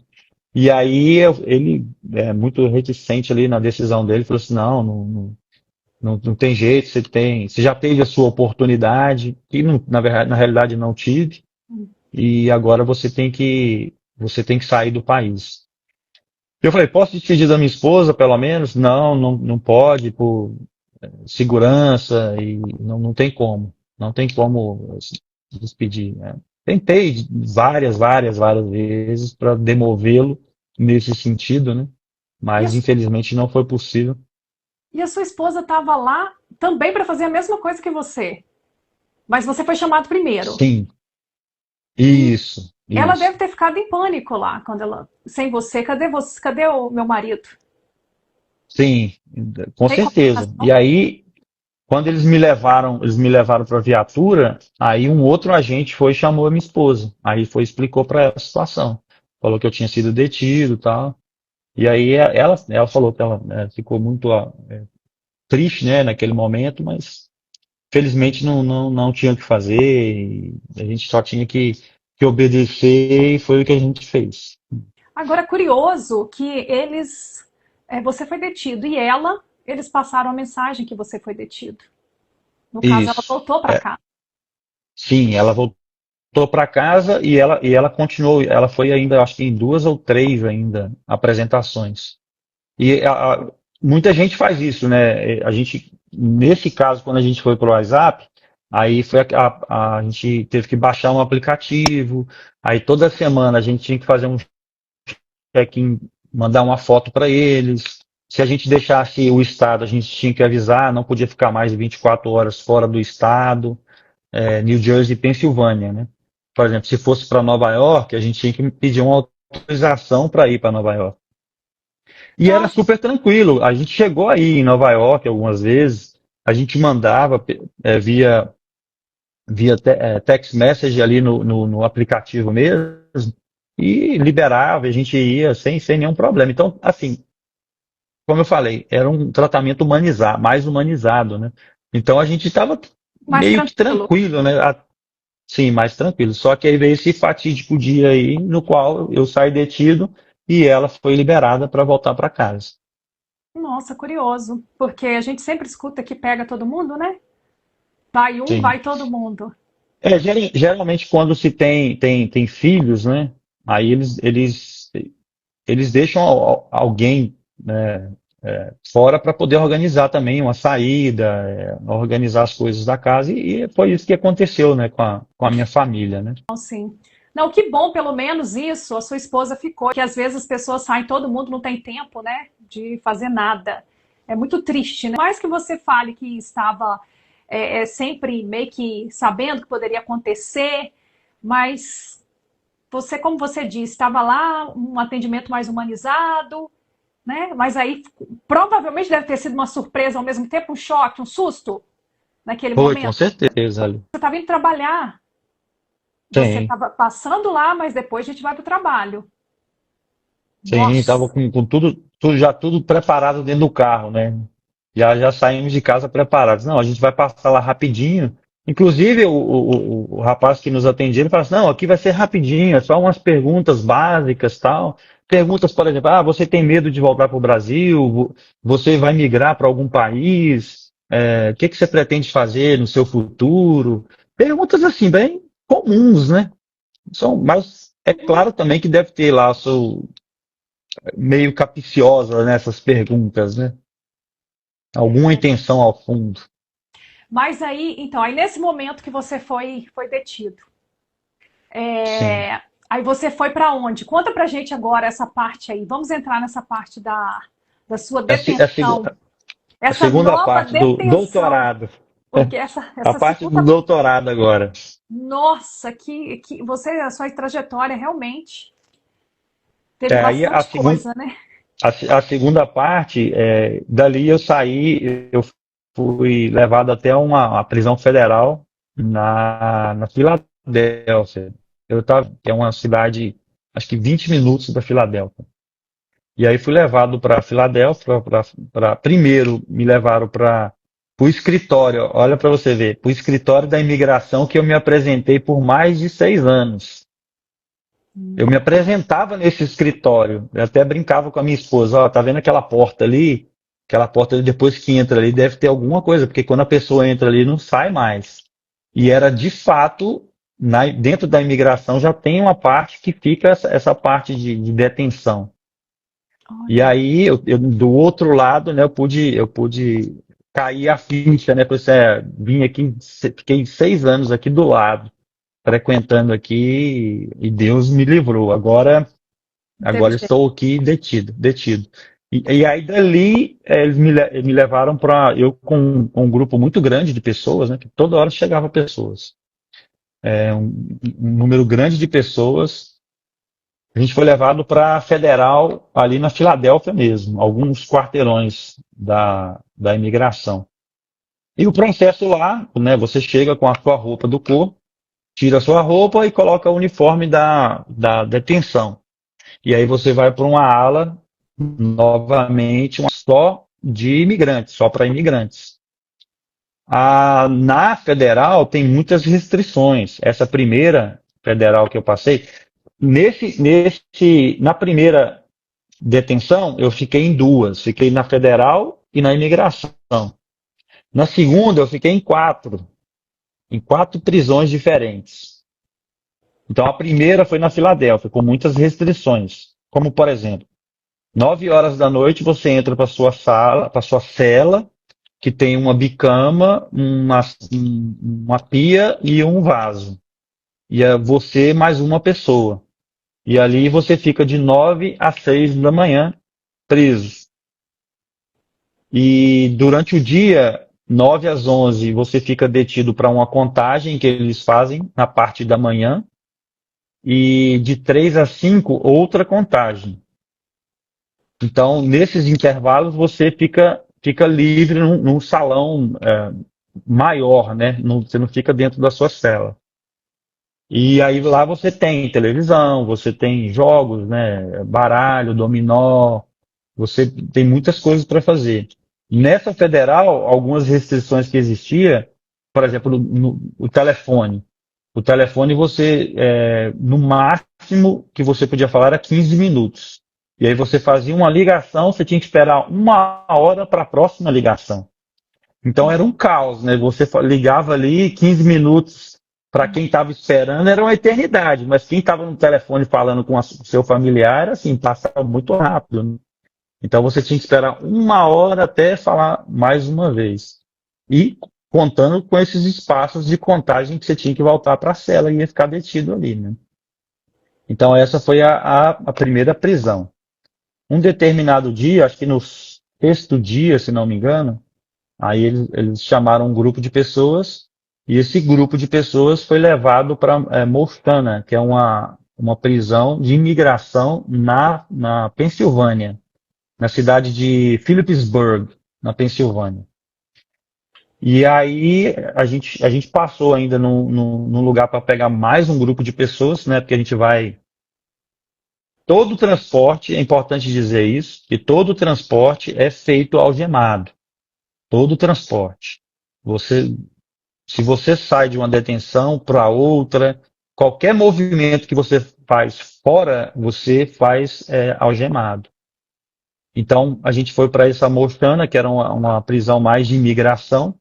E aí ele é muito reticente ali na decisão dele, falou assim, não tem jeito, você já teve a sua oportunidade, e na verdade, na realidade não tive, e agora você tem que sair do país. Eu falei, posso despedir da minha esposa, pelo menos? Não pode, por segurança, e não tem como. Não tem como se despedir, né? Tentei várias vezes para demovê-lo nesse sentido, né? E a, Mas infelizmente não foi possível. e a sua esposa estava lá também para fazer a mesma coisa que você, mas você foi chamado primeiro. Sim, E ela isso. deve ter ficado em pânico lá quando ela, sem você. Cadê você? Cadê o meu marido? Sim, com Tem certeza. comunicação? E aí, quando eles me levaram para a viatura, aí um outro agente foi e chamou a minha esposa. Aí foi e explicou para ela a situação. Falou que eu tinha sido detido, e tal. E aí ela falou que ela ficou muito triste, né, naquele momento, mas felizmente não tinha o que fazer. E a gente só tinha que obedecer e foi o que a gente fez. Agora, curioso que você foi detido e eles passaram a mensagem que você foi detido. No caso, ela Isso. voltou para cá. Sim, ela voltou para casa e ela continuou. Ela foi ainda, acho que em duas ou três ainda apresentações. E muita gente faz isso, né? A gente, nesse caso, quando a gente foi para o WhatsApp, aí a gente teve que baixar um aplicativo. Aí toda semana a gente tinha que fazer um check-in, mandar uma foto para eles. Se a gente deixasse o estado, a gente tinha que avisar, não podia ficar mais de 24 horas fora do estado, New Jersey e Pensilvânia, né? Por exemplo, se fosse para Nova York, a gente tinha que pedir uma autorização para ir para Nova York. E era Nossa, super tranquilo. A gente chegou aí em Nova York algumas vezes, a gente mandava via text message ali no aplicativo mesmo e liberava, a gente ia sem nenhum problema. Então, assim, como eu falei, era um tratamento mais humanizado, né? Então a gente estava mais meio que tranquilo. tranquilo, né? Sim, mais tranquilo. Só que aí veio esse fatídico dia aí no qual eu saí detido e ela foi liberada para voltar para casa. Nossa, curioso. Porque a gente sempre escuta que pega todo mundo, né? Vai um, Sim. vai todo mundo. Geralmente quando se tem filhos, né? Aí eles eles deixam alguém, né, fora para poder organizar também uma saída, organizar as coisas da casa, e foi isso que aconteceu, né, com a minha família, né? Então, sim. Não, que bom, pelo menos isso, a sua esposa ficou, que às vezes as pessoas saem, todo mundo não tem tempo, né, de fazer nada. É muito triste, né? Por mais que você fale que estava sempre meio que sabendo que poderia acontecer, mas você, como você disse, estava lá, um atendimento mais humanizado, né? Mas aí provavelmente deve ter sido uma surpresa ao mesmo tempo, um choque, um susto naquele Foi, com momento. certeza, Ali. Você estava indo trabalhar, você Sim, estava passando lá, mas depois a gente vai para o trabalho. sim, estava Nossa, com já tudo preparado dentro do carro, né? Já saímos de casa preparados. Não, a gente vai passar lá rapidinho. Inclusive, o rapaz que nos atendia, ele falou assim, não, aqui vai ser rapidinho, é só umas perguntas básicas, tal. Perguntas, por exemplo, você tem medo de voltar para o Brasil? Você vai migrar para algum país? O que que você pretende fazer no seu futuro? Perguntas assim, bem comuns, né? Mas é claro também que deve ter lá o seu meio capciosa nessas perguntas, né? Alguma intenção ao fundo. mas aí, então, aí nesse momento que você foi detido, Sim. aí você foi para onde? Conta pra gente agora essa parte aí. Vamos entrar nessa parte da sua É a, se- é a segu- detenção. a Essa segunda nova parte do detenção. doutorado. Porque A essa parte do segunda. doutorado agora. Nossa, que você, a sua trajetória realmente teve Aí bastante coisa, né? a segunda parte, dali eu saí, eu fui levado até uma prisão federal na Filadélfia. Que é uma cidade, acho que 20 minutos da Filadélfia. E aí fui levado para Filadélfia, primeiro me levaram para o escritório, olha para você ver, para o escritório da imigração que eu me apresentei por mais de 6 anos. Eu me apresentava nesse escritório, eu até brincava com a minha esposa, ó, tá vendo aquela porta ali? Aquela porta depois que entra ali deve ter alguma coisa, porque quando a pessoa entra ali não sai mais. E era de fato, dentro da imigração já tem uma parte que fica essa parte de detenção. E Olha, aí, do outro lado, né, eu pude cair a ficha, né? Vim aqui, fiquei 6 anos aqui do lado, frequentando aqui, e Deus me livrou. não teve Agora jeito. estou aqui detido. E aí dali, eles me levaram para, eu com um grupo muito grande de pessoas, né? Que toda hora chegava pessoas. Um número grande de pessoas. A gente foi levado para a Federal, ali na Filadélfia mesmo, alguns quarteirões da imigração. E o processo lá, né, você chega com a sua roupa do corpo, tira a sua roupa e coloca o uniforme da detenção. E aí você vai para uma ala, novamente, só de imigrantes, só para imigrantes. Na Federal tem muitas restrições. Essa primeira Federal que eu passei, na primeira detenção, eu fiquei em duas. Fiquei na federal e na imigração. Na segunda, eu fiquei em quatro prisões diferentes. Então, a primeira foi na Filadélfia, com muitas restrições. Como, por exemplo, 9 horas da noite você entra para sua sala, para sua cela, que tem uma bicama, uma pia e um vaso. E é você mais uma pessoa. E ali você fica de 9 às 6 da manhã preso. E durante o dia, 9 às 11, você fica detido para uma contagem que eles fazem na parte da manhã. E de 3 às 5, outra contagem. Então, nesses intervalos, você fica livre num salão maior, né? Você não fica dentro da sua cela. E aí lá você tem televisão, você tem jogos, né? Baralho, dominó, você tem muitas coisas para fazer. Nessa federal, algumas restrições que existia, por exemplo, o telefone. O telefone no máximo que você podia falar era 15 minutos. E aí você fazia uma ligação, você tinha que esperar 1 hora para a próxima ligação. Então era um caos, né? Você ligava ali 15 minutos, Para quem estava esperando era uma eternidade, mas quem estava no telefone falando com o seu familiar, assim, passava muito rápido, né? Então você tinha que esperar 1 hora até falar mais uma vez. E contando com esses espaços de contagem que você tinha que voltar para a cela e ia ficar detido ali, né? Então essa foi a primeira prisão. Um determinado dia, acho que no sexto dia, se não me engano, aí eles chamaram um grupo de pessoas e esse grupo de pessoas foi levado para Montana, que é uma prisão de imigração na Pensilvânia, na cidade de Phillipsburg, na Pensilvânia. E aí a gente passou ainda num lugar para pegar mais um grupo de pessoas, né? Porque a gente vai. Todo transporte, é importante dizer isso, que todo transporte é feito algemado. Todo transporte. Você, se você sai de uma detenção para outra, qualquer movimento que você faz fora, você faz algemado. Então, a gente foi para essa Montana, que era uma prisão mais de imigração.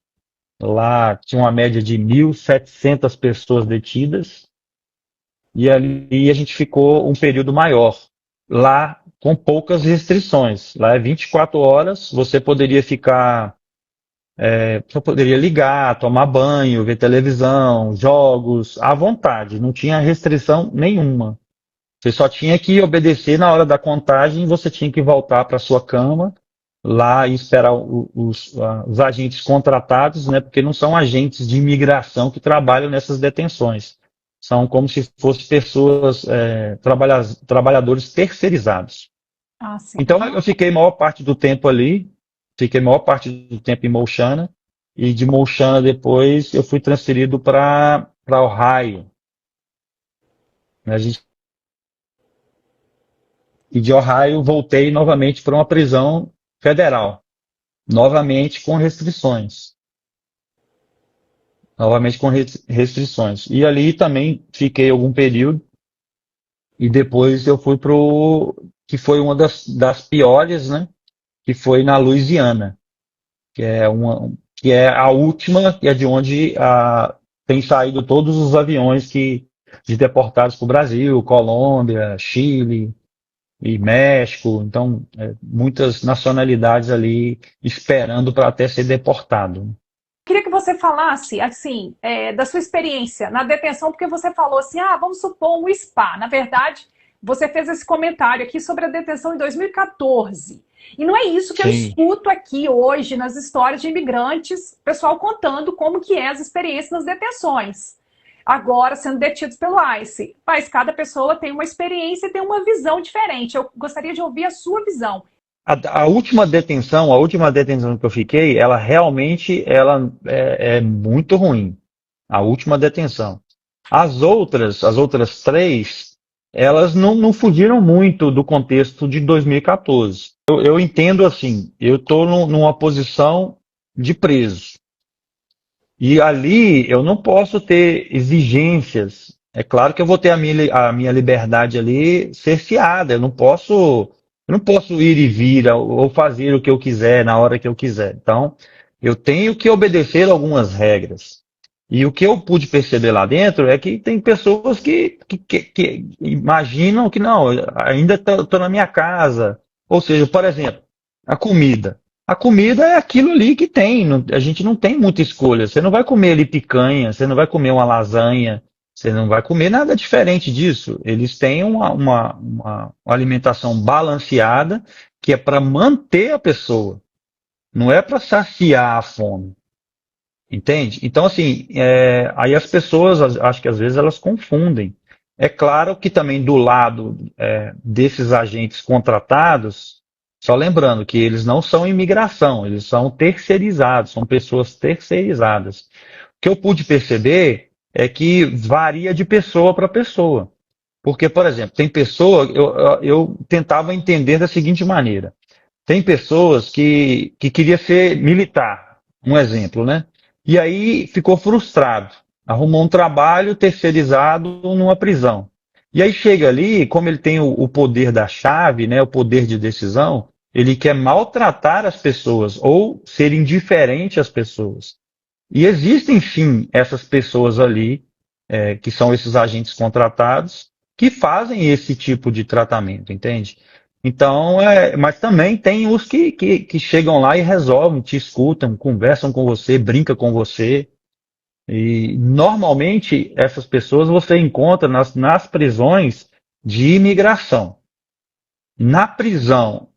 Lá tinha uma média de 1.700 pessoas detidas. E ali a gente ficou um período maior. Lá com poucas restrições. Lá é 24 horas, você poderia ligar, tomar banho, ver televisão, jogos, à vontade. Não tinha restrição nenhuma. Você só tinha que obedecer na hora da contagem, você tinha que voltar para sua cama lá e esperar os agentes contratados, né? Porque não são agentes de imigração que trabalham nessas detenções. São como se fossem pessoas, trabalhadores terceirizados. Ah, sim. Então eu fiquei a maior parte do tempo ali, fiquei a maior parte do tempo em Montana, e de Montana depois eu fui transferido para Ohio. Né? E de Ohio voltei novamente para uma prisão federal, novamente com restrições. Novamente com restrições. E ali também fiquei algum período, e depois eu fui para o que foi uma das piores, né? Que foi na Louisiana, que é a última, que é de onde tem saído todos os aviões de deportados para o Brasil, Colômbia, Chile e México. Então, muitas nacionalidades ali esperando para até ser deportado. Queria que você falasse, assim, da sua experiência na detenção, porque você falou assim, vamos supor um spa. Na verdade, você fez esse comentário aqui sobre a detenção em 2014. E não é isso que eu Sim. escuto aqui hoje nas histórias de imigrantes, pessoal contando como que é as experiências nas detenções. Agora sendo detidos pelo ICE. Mas cada pessoa tem uma experiência e tem uma visão diferente. Eu gostaria de ouvir a sua visão. A última detenção que eu fiquei, ela realmente é muito ruim. A última detenção. As outras três, elas não fugiram muito do contexto de 2014. Eu entendo assim, eu estou numa posição de preso. E ali eu não posso ter exigências. É claro que eu vou ter a minha liberdade ali cerceada. Eu não posso ir e vir ou fazer o que eu quiser na hora que eu quiser. Então, eu tenho que obedecer algumas regras. E o que eu pude perceber lá dentro é que tem pessoas que imaginam que não, eu ainda estou na minha casa. Ou seja, por exemplo, a comida. A comida é aquilo ali que tem. A gente não tem muita escolha. Você não vai comer ali picanha, você não vai comer uma lasanha, você não vai comer nada diferente disso. Eles têm uma alimentação balanceada que é para manter a pessoa, não é para saciar a fome. Entende? Então, assim, aí as pessoas, acho que às vezes elas confundem. É claro que também do lado desses agentes contratados, só lembrando que eles não são imigração, eles são terceirizados, são pessoas terceirizadas. O que eu pude perceber é que varia de pessoa para pessoa. Porque, por exemplo, tem pessoa, eu tentava entender da seguinte maneira: tem pessoas que queria ser militar, um exemplo, né? E aí ficou frustrado, arrumou um trabalho terceirizado numa prisão. E aí chega ali, como ele tem o poder da chave, né, o poder de decisão, ele quer maltratar as pessoas ou ser indiferente às pessoas. E existem sim essas pessoas ali que são esses agentes contratados, que fazem esse tipo de tratamento, entende? Então, mas também tem os que chegam lá e resolvem, te escutam, conversam com você, brincam com você. E normalmente essas pessoas você encontra nas prisões de imigração. Na prisão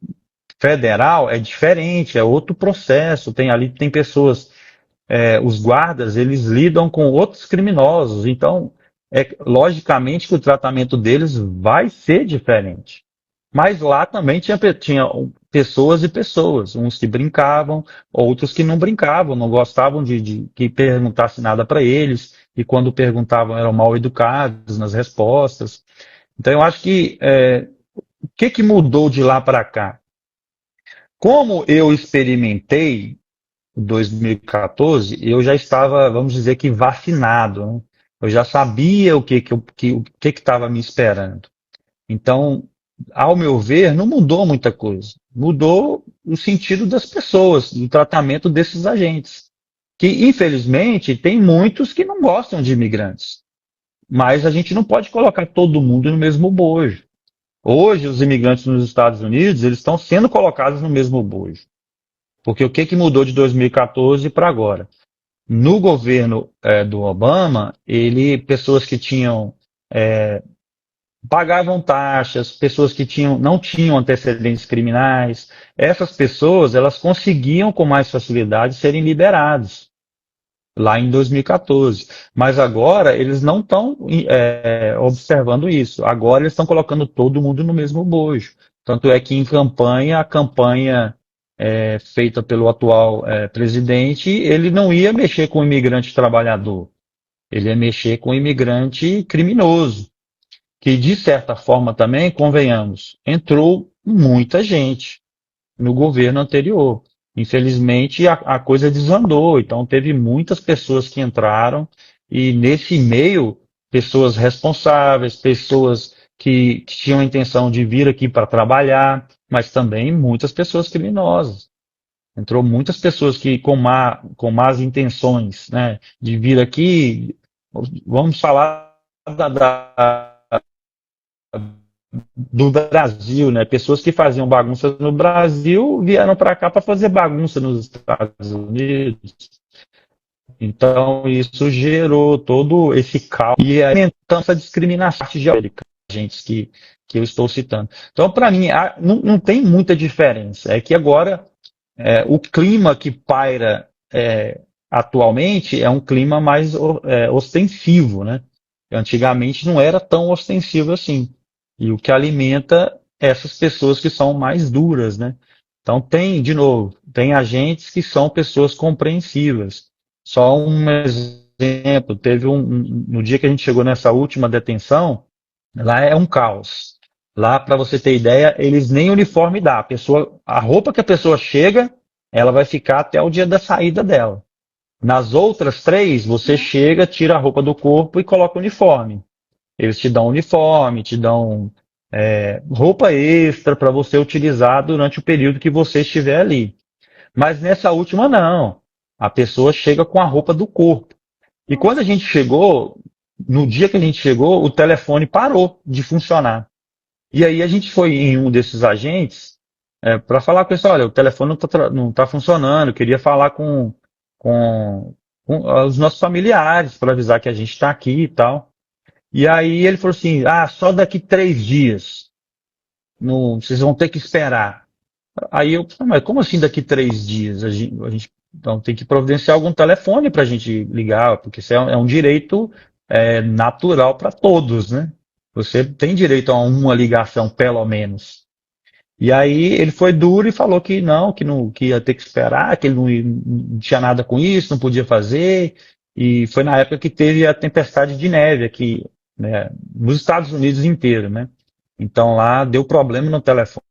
federal é diferente, é outro processo. Tem pessoas, os guardas, eles lidam com outros criminosos. Então, logicamente que o tratamento deles vai ser diferente. Mas lá também tinha pessoas e pessoas, uns que brincavam, outros que não brincavam, não gostavam de que perguntasse nada para eles, e quando perguntavam eram mal educados nas respostas. Então eu acho que o que mudou de lá para cá? Como eu experimentei em 2014, eu já estava, vamos dizer que vacinado, né? Eu já sabia o que estava me esperando. Então, ao meu ver, não mudou muita coisa. Mudou o sentido das pessoas, do tratamento desses agentes. Que, infelizmente, tem muitos que não gostam de imigrantes. Mas a gente não pode colocar todo mundo no mesmo bojo. Hoje, os imigrantes nos Estados Unidos, eles estão sendo colocados no mesmo bojo. Porque o que mudou de 2014 para agora? No governo do Obama, pessoas que tinham pagavam taxas, pessoas que não tinham antecedentes criminais, essas pessoas elas conseguiam com mais facilidade serem liberados lá em 2014. Mas agora eles não estão observando isso. Agora eles estão colocando todo mundo no mesmo bojo. Tanto é que em campanha, a campanha feita pelo atual presidente, ele não ia mexer com o imigrante trabalhador, ele ia mexer com o imigrante criminoso, que de certa forma também, convenhamos, entrou muita gente no governo anterior. Infelizmente a coisa desandou, então teve muitas pessoas que entraram e nesse meio, pessoas responsáveis, pessoas que tinham a intenção de vir aqui para trabalhar, mas também muitas pessoas criminosas. Entrou muitas pessoas que com más intenções, né, de vir aqui, vamos falar do Brasil, né? Pessoas que faziam bagunça no Brasil vieram para cá para fazer bagunça nos Estados Unidos. Então isso gerou todo esse caos e aumentando essa discriminação geográfica, gente que eu estou citando. Então, para mim, não tem muita diferença. É que agora o clima que paira atualmente é um clima mais ostensivo, né? Antigamente não era tão ostensivo assim. E o que alimenta essas pessoas que são mais duras, né? Então de novo, tem agentes que são pessoas compreensivas. Só um exemplo, no dia que a gente chegou nessa última detenção, lá é um caos. Lá, para você ter ideia, eles nem uniforme dá. A roupa que a pessoa chega, ela vai ficar até o dia da saída dela. Nas outras três, você chega, tira a roupa do corpo e coloca o uniforme. Eles te dão uniforme, te dão roupa extra para você utilizar durante o período que você estiver ali. Mas nessa última, não. A pessoa chega com a roupa do corpo. E quando a gente chegou, no dia que a gente chegou, o telefone parou de funcionar. E aí a gente foi em um desses agentes para falar com ele, olha, o telefone não tá funcionando, eu queria falar com os nossos familiares para avisar que a gente está aqui e tal. E aí ele falou assim, só daqui 3 dias. Vocês vão ter que esperar. Aí eu falei, mas como assim daqui 3 dias? A gente então tem que providenciar algum telefone para a gente ligar, porque isso é um direito natural para todos, né? Você tem direito a uma ligação, pelo menos. E aí ele foi duro e falou que não, que ia ter que esperar, que ele não tinha nada com isso, não podia fazer. E foi na época que teve a tempestade de neve aqui, né, nos Estados Unidos inteiro, né? Então lá deu problema no telefone.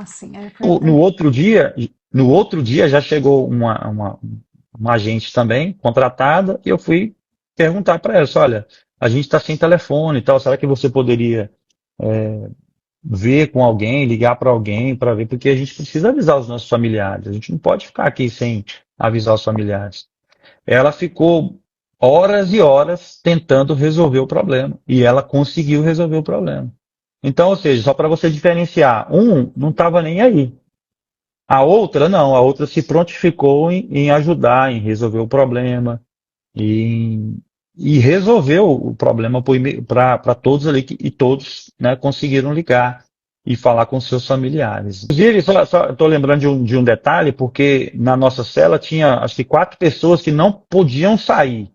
Sim. No outro dia já chegou uma agente também contratada e eu fui perguntar para ela, olha, a gente está sem telefone e tal, será que você poderia ver com alguém, ligar para alguém para ver, porque a gente precisa avisar os nossos familiares, a gente não pode ficar aqui sem avisar os familiares. Ela ficou horas e horas tentando resolver o problema. E ela conseguiu resolver o problema. Então, ou seja, só para você diferenciar, um não estava nem aí. A outra não, a outra se prontificou em ajudar, em resolver o problema, em, e resolveu o problema para todos ali, e todos, né, conseguiram ligar e falar com seus familiares. Inclusive, só estou lembrando de um detalhe, porque na nossa cela tinha acho que 4 pessoas que não podiam sair.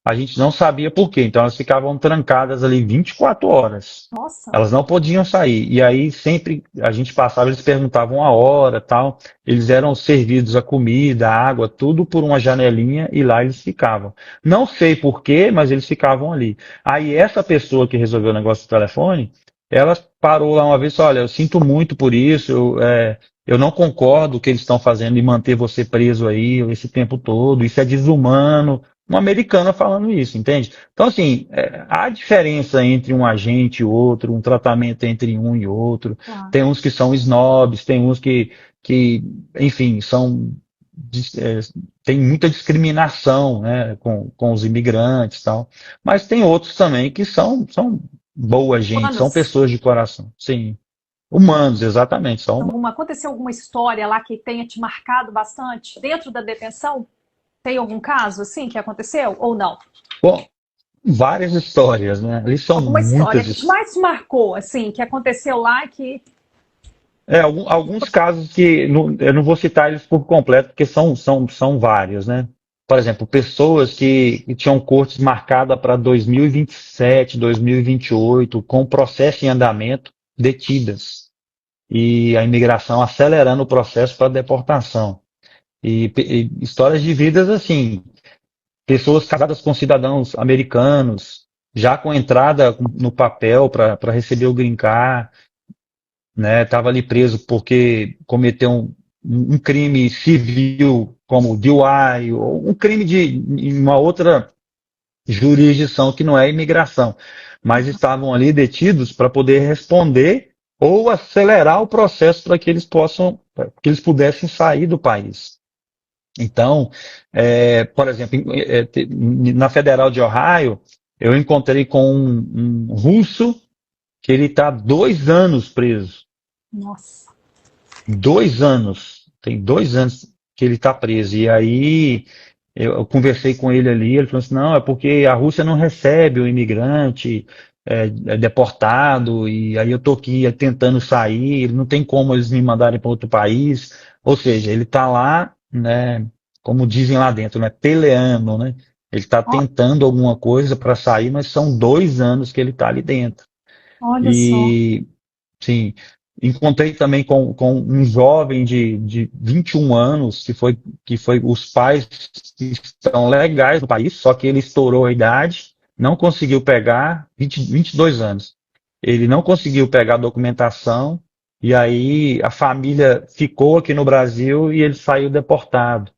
A gente não sabia por quê, então elas ficavam trancadas ali 24 horas. Nossa, Elas não podiam sair. E aí sempre a gente passava, eles perguntavam a hora, tal. Eles eram servidos a comida, a água, tudo por uma janelinha e lá eles ficavam. Não sei por quê, mas eles ficavam ali. Aí essa pessoa que resolveu o negócio do telefone, ela parou lá uma vez e falou, olha, eu sinto muito por isso, eu não concordo com o que eles estão fazendo de manter você preso aí esse tempo todo, isso é desumano. Uma americana falando isso, entende? Então, assim, há diferença entre um agente e outro, um tratamento entre um e outro. claro. Tem uns que são snobs, tem uns que enfim, é, tem muita discriminação, né, com os imigrantes e tal. Mas tem outros também que são boa gente, são Humanos, pessoas de coração. Sim, humanos, exatamente, são humanos. aconteceu alguma história lá que tenha te marcado bastante dentro da detenção? Tem algum caso assim que aconteceu ou não? Bom, várias histórias, né? Ali são Alguma história muitas que histórias. mais te marcou, assim, que aconteceu lá que. Alguns casos que eu não vou citar eles por completo, porque são vários, né? Por exemplo, pessoas que tinham cortes marcadas para 2027, 2028, com processo em andamento, detidas. E a imigração acelerando o processo para deportação. E histórias de vidas assim, pessoas casadas com cidadãos americanos, já com entrada no papel para receber o green card, né? Estava ali preso porque cometeu um crime civil, como DUI, ou um crime em uma outra jurisdição que não é imigração, mas estavam ali detidos para poder responder ou acelerar o processo para que eles que eles pudessem sair do país. Então, por exemplo, na Federal de Ohio, eu encontrei com um russo que ele está 2 anos preso. Nossa. 2 anos. Tem 2 anos que ele está preso. E aí eu conversei com ele ali, ele falou assim, não, é porque a Rússia não recebe o imigrante deportado, e aí eu tô aqui tentando sair, não tem como eles me mandarem para outro país. Ou seja, ele está lá, né, como dizem lá dentro, né, peleando, né? Ele está Ó, tentando alguma coisa para sair, mas são 2 anos que ele está ali dentro. olha só. E sim, encontrei também com um jovem de 21 anos, que foi os pais que estão legais no país, só que ele estourou a idade, não conseguiu pegar, 22 anos. Ele não conseguiu pegar a documentação, e aí a família ficou aqui no Brasil e ele saiu deportado.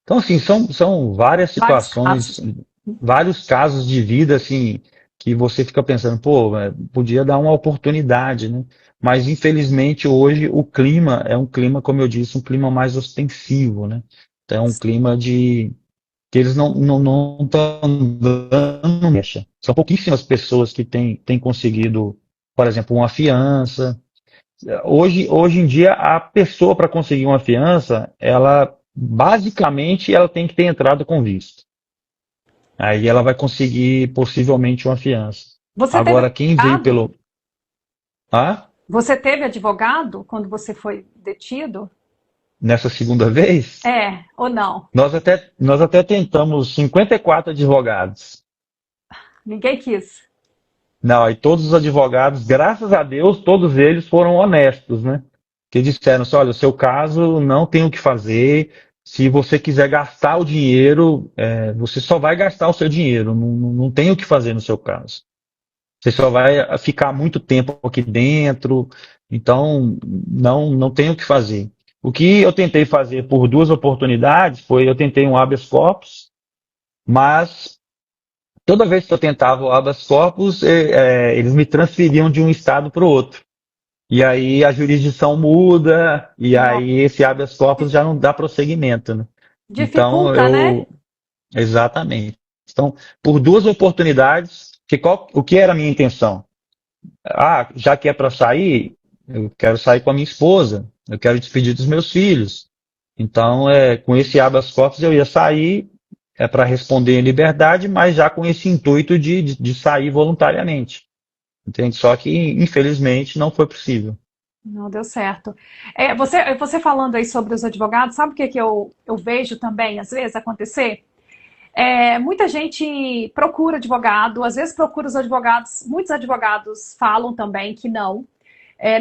Então, assim, são várias Vários situações, casos. vários casos de vida, assim, que você fica pensando, pô, podia dar uma oportunidade, né? Mas, infelizmente, hoje o clima é um clima, como eu disse, um clima mais ostensivo, né? Então, é um clima que eles não estão dando mecha. São pouquíssimas pessoas que têm conseguido, por exemplo, uma fiança. Hoje em dia, a pessoa para conseguir uma fiança, ela basicamente ela tem que ter entrado com visto. Aí ela vai conseguir possivelmente uma fiança. Você teve Agora, quem veio advogado? pelo. Ah, Você teve advogado quando você foi detido? nessa segunda vez, É, ou não? nós até tentamos 54 advogados. Ninguém quis. Não, aí todos os advogados, graças a Deus, todos eles foram honestos, né? Que disseram assim, olha, o seu caso não tem o que fazer. Se você quiser gastar o dinheiro, você só vai gastar o seu dinheiro. Não tem o que fazer no seu caso. Você só vai ficar muito tempo aqui dentro, então não tem o que fazer. O que eu tentei fazer por 2 oportunidades foi eu tentei um habeas corpus, mas toda vez que eu tentava o habeas corpus, eles me transferiam de um estado para o outro. E aí a jurisdição muda, e Nossa. aí esse habeas corpus já não dá prosseguimento, né? Então Dificulta, né? exatamente. Então, por duas oportunidades, o que era a minha intenção? Ah, já que é para sair, eu quero sair com a minha esposa, eu quero despedir dos meus filhos. Então, com esse habeas corpus eu ia sair para responder em liberdade, mas já com esse intuito de sair voluntariamente. Entende? Só que, infelizmente, não foi possível. Não deu certo. Você falando aí sobre os advogados, sabe o que, que eu vejo também, às vezes, acontecer? Muita gente procura advogado, às vezes procura os advogados, muitos advogados falam também que não.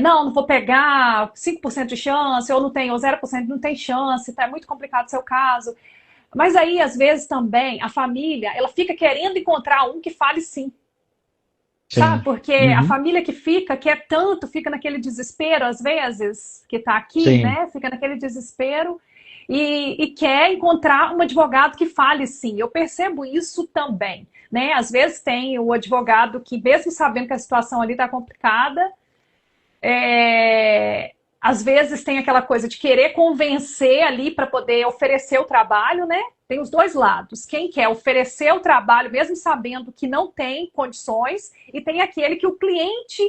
Não vou pegar 5% de chance, ou não tem, ou 0% não tem chance, tá, é muito complicado o seu caso. Mas aí, às vezes, também, a família, ela fica querendo encontrar um que fale sim. Sabe? Sim. Porque a Uhum. família que fica, quer tanto, fica naquele desespero, às vezes, que tá aqui, Sim. né? Fica naquele desespero e quer encontrar um advogado que fale sim. Eu percebo isso também, né? Às vezes tem o advogado que, mesmo sabendo que a situação ali tá complicada, às vezes tem aquela coisa de querer convencer ali para poder oferecer o trabalho, né? Tem os dois lados. Quem quer oferecer o trabalho, mesmo sabendo que não tem condições, e tem aquele que o cliente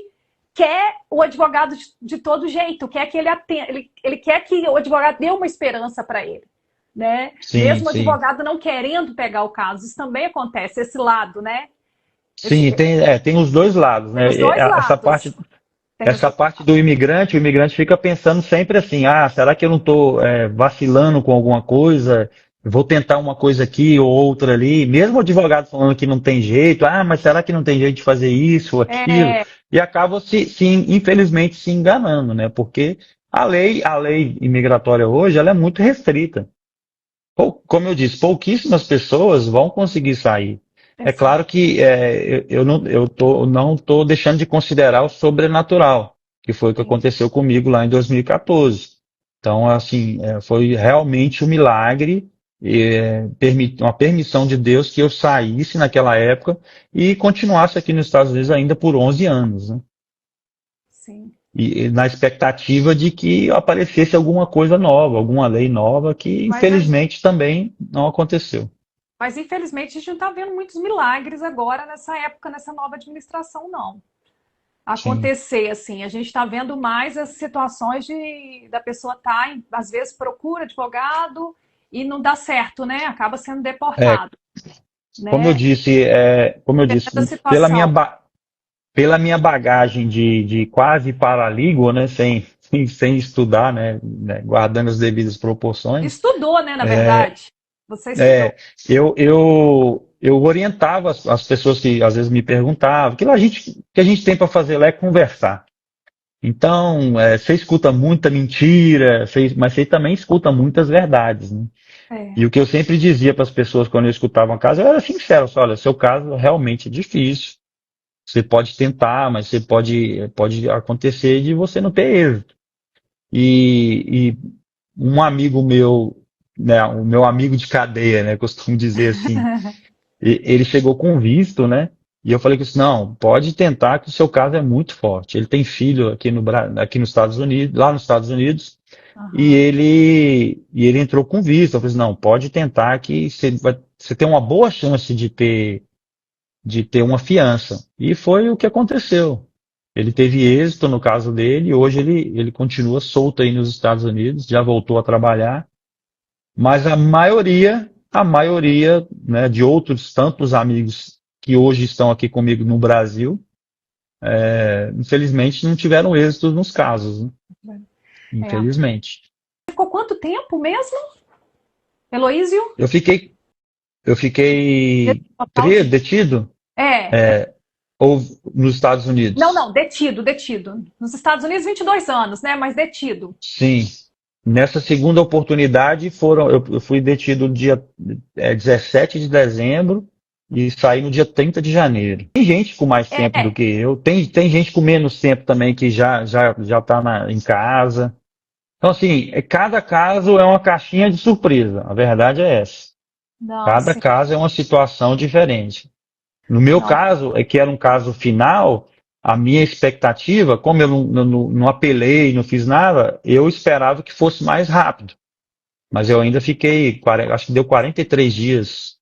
quer o advogado de todo jeito, quer que ele quer que o advogado dê uma esperança para ele, né? Sim, Mesmo o sim. advogado não querendo pegar o caso, isso também acontece, esse lado, né? Sim, tem os dois lados, Tem né? os dois lados. Tem os Essa dois parte do imigrante, o imigrante fica pensando sempre assim: ah, será que eu não estou vacilando com alguma coisa? Vou tentar uma coisa aqui ou outra ali. Mesmo o advogado falando que não tem jeito, ah, mas será que não tem jeito de fazer isso ou aquilo? E acaba infelizmente se enganando, né? Porque a lei imigratória hoje, ela é muito restrita. Como eu disse, pouquíssimas pessoas vão conseguir sair. É exato. claro que não estou deixando de considerar o sobrenatural, que foi o que Sim. aconteceu comigo lá em 2014. Então, assim, foi realmente um milagre, uma permissão de Deus que eu saísse naquela época e continuasse aqui nos Estados Unidos ainda por 11 anos, né? Sim. E na expectativa de que aparecesse alguma coisa nova, alguma lei nova, que Mas a infelizmente também não aconteceu. Mas, infelizmente, a gente não está vendo muitos milagres agora nessa época, nessa nova administração, não. Sim. Acontecer, assim. A gente está vendo mais as situações da pessoa estar, às vezes, procura advogado e não dá certo, né? Acaba sendo É, deportado, como eu né? disse, Depende da pela minha, situação. pela minha bagagem de quase paralígua, né, sem estudar, né, guardando as devidas proporções, Estudou, né, na verdade? Você estudou. é, eu orientava as pessoas que às vezes me perguntavam, que a gente tem para fazer lá é conversar. Então, você escuta muita mentira, mas você também escuta muitas verdades, né? É, E o que eu sempre dizia para as pessoas quando eu escutava um caso, eu era sincero, eu falava, olha, seu caso realmente é difícil. Você pode tentar, mas pode acontecer de você não ter êxito. E um amigo meu, né, o meu amigo de cadeia, né, costumo dizer assim, ele chegou com visto, né? E eu falei que isso, não, pode tentar que o seu caso é muito forte. Ele tem filho aqui nos Estados Unidos, lá nos Estados Unidos, aham. e ele entrou com visto. Eu falei assim, não, pode tentar que você tem uma boa chance de ter uma fiança. E foi o que aconteceu. Ele teve êxito no caso dele, e hoje ele continua solto aí nos Estados Unidos, já voltou a trabalhar, mas a maioria, né, de outros tantos amigos que hoje estão aqui comigo no Brasil, infelizmente não tiveram êxito nos casos, né? É. Infelizmente. Ficou quanto tempo mesmo, Heloísio? Eu fiquei, eu fiquei Total de... detido, É. ou nos Estados Não, Unidos. não, detido, detido. Nos Estados Unidos, 22 anos, né? Mas detido. Sim. Nessa segunda oportunidade eu fui detido no dia 17 de dezembro e saí no dia 30 de janeiro. Tem gente com mais tempo do É, que eu, tem gente com menos tempo também que já está em casa. Então, assim, cada caso é uma caixinha de surpresa. A verdade é essa. não, Cada sim, caso é uma situação diferente. No meu não. caso, que era um caso final, a minha expectativa, como eu não apelei, não fiz nada, eu esperava que fosse mais rápido. Mas eu ainda fiquei, acho que deu 43 dias.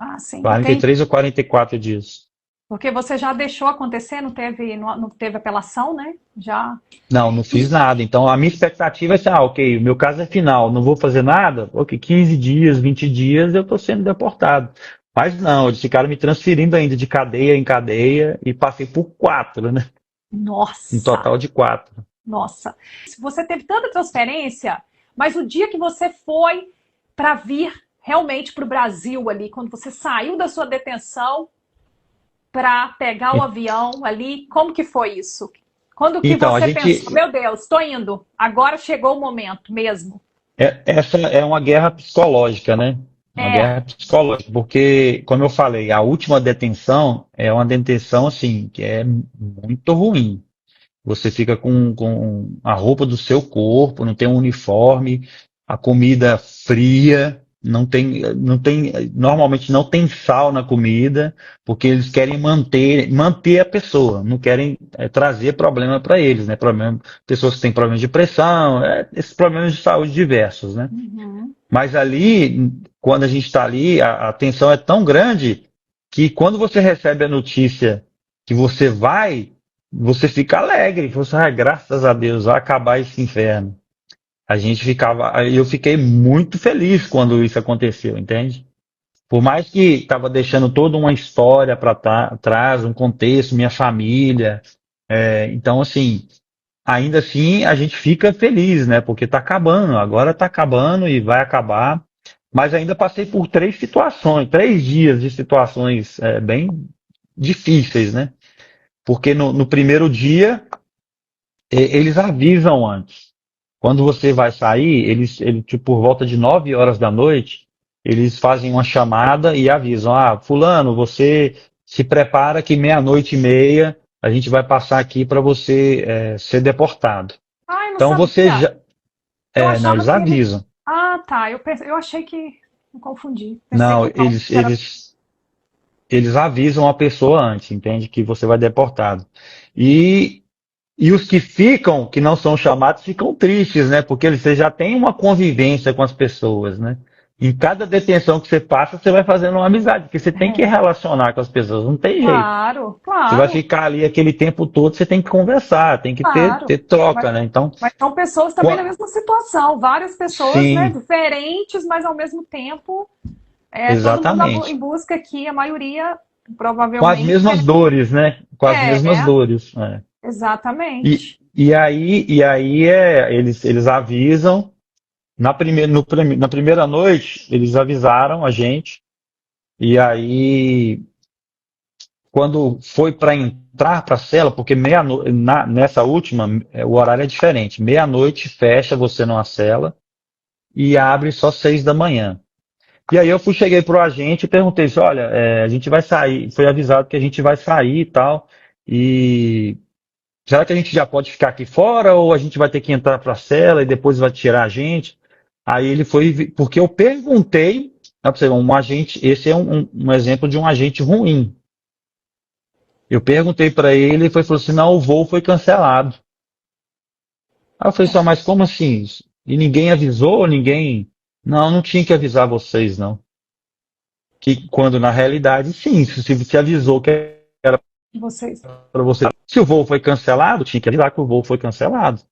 Ah, sim, entendi. 43 ou 44 dias. Porque você já deixou acontecer, não teve apelação, né? Já. Não, não fiz E, nada. Então a minha expectativa é assim, ok, o meu caso é final, não vou fazer nada, ok, 15 dias, 20 dias eu estou sendo deportado. Mas não, eles ficaram me transferindo ainda de cadeia em cadeia e passei por quatro, né? Um nossa, total de quatro. nossa. Você teve tanta transferência, mas o dia que você foi para vir realmente para o Brasil ali, quando você saiu da sua detenção para pegar o E- avião ali, como que foi isso? Quando que Então, a você pensou, gente. meu Deus, estou indo, agora chegou o momento mesmo? Essa é uma guerra psicológica, né? Uma É, guerra psicológica, porque, como eu falei, a última detenção é uma detenção assim, que é muito ruim. Você fica com a roupa do seu corpo, não tem um uniforme, a comida fria, normalmente não tem sal na comida, porque eles querem manter a pessoa, não querem trazer problema para eles, né? Pessoas que têm problemas de pressão, esses problemas de saúde diversos, né? uhum. Mas ali, quando a gente está ali, a tensão é tão grande que quando você recebe a notícia que você vai, você fica alegre. Você, graças a Deus, vai acabar esse inferno. Eu fiquei muito feliz quando isso aconteceu, entende? Por mais que estava deixando toda uma história para trás, um contexto, minha família. Então, assim, ainda assim a gente fica feliz, né? Porque está acabando, agora está acabando e vai acabar. Mas ainda passei por três situações, 3 dias de situações bem difíceis, né? Porque no primeiro dia eles avisam antes. Quando você vai sair, tipo, por volta de 9 horas da noite, eles fazem uma chamada e avisam: ah, fulano, você se prepara que meia-noite e meia a gente vai passar aqui para você ser deportado. Ai, não Então você sabia. já. Eu Não, achava eles que ele. avisam. Ah, tá. Eu achei que. Me confundi. Pensei Não, que não. eles avisam a pessoa antes, entende? Que você vai deportado. E, e os que ficam, que não são chamados, ficam tristes, né? Porque você já tem uma convivência com as pessoas, né? Em cada detenção que você passa, você vai fazendo uma amizade, porque você tem que É, relacionar com as pessoas, não tem jeito. claro, Você vai claro, ficar ali aquele tempo todo, você tem que conversar, tem que ter claro. Mas, troca, né? Então, mas são pessoas também na qua- mesma situação. Várias pessoas, né? sim, Diferentes, mas ao mesmo tempo. Todo mundo em exatamente. busca aqui, a maioria, Com as provavelmente. mesmas dores, né? Com as mesmas É, dores. É. exatamente. Eles avisam. Na primeira noite, eles avisaram a gente. E aí, quando foi para entrar para a cela, porque nessa última, o horário é diferente. Meia-noite fecha você numa cela e abre só 6 da manhã. E aí cheguei pro agente e perguntei assim, olha, a gente vai sair, foi avisado que a gente vai sair e tal, e será que a gente já pode ficar aqui fora ou a gente vai ter que entrar para a cela e depois vai tirar a gente? Aí ele foi, porque eu perguntei, pra você, um agente, esse é um exemplo de um agente ruim. Eu perguntei para ele e foi falou assim, não, o voo foi cancelado. Aí eu falei só, mas como assim? E ninguém avisou, ninguém. Não, não tinha que avisar vocês, não. Que quando na realidade, sim, se avisou que era Vocês. para você. Se o voo foi cancelado, tinha que avisar que o voo foi cancelado.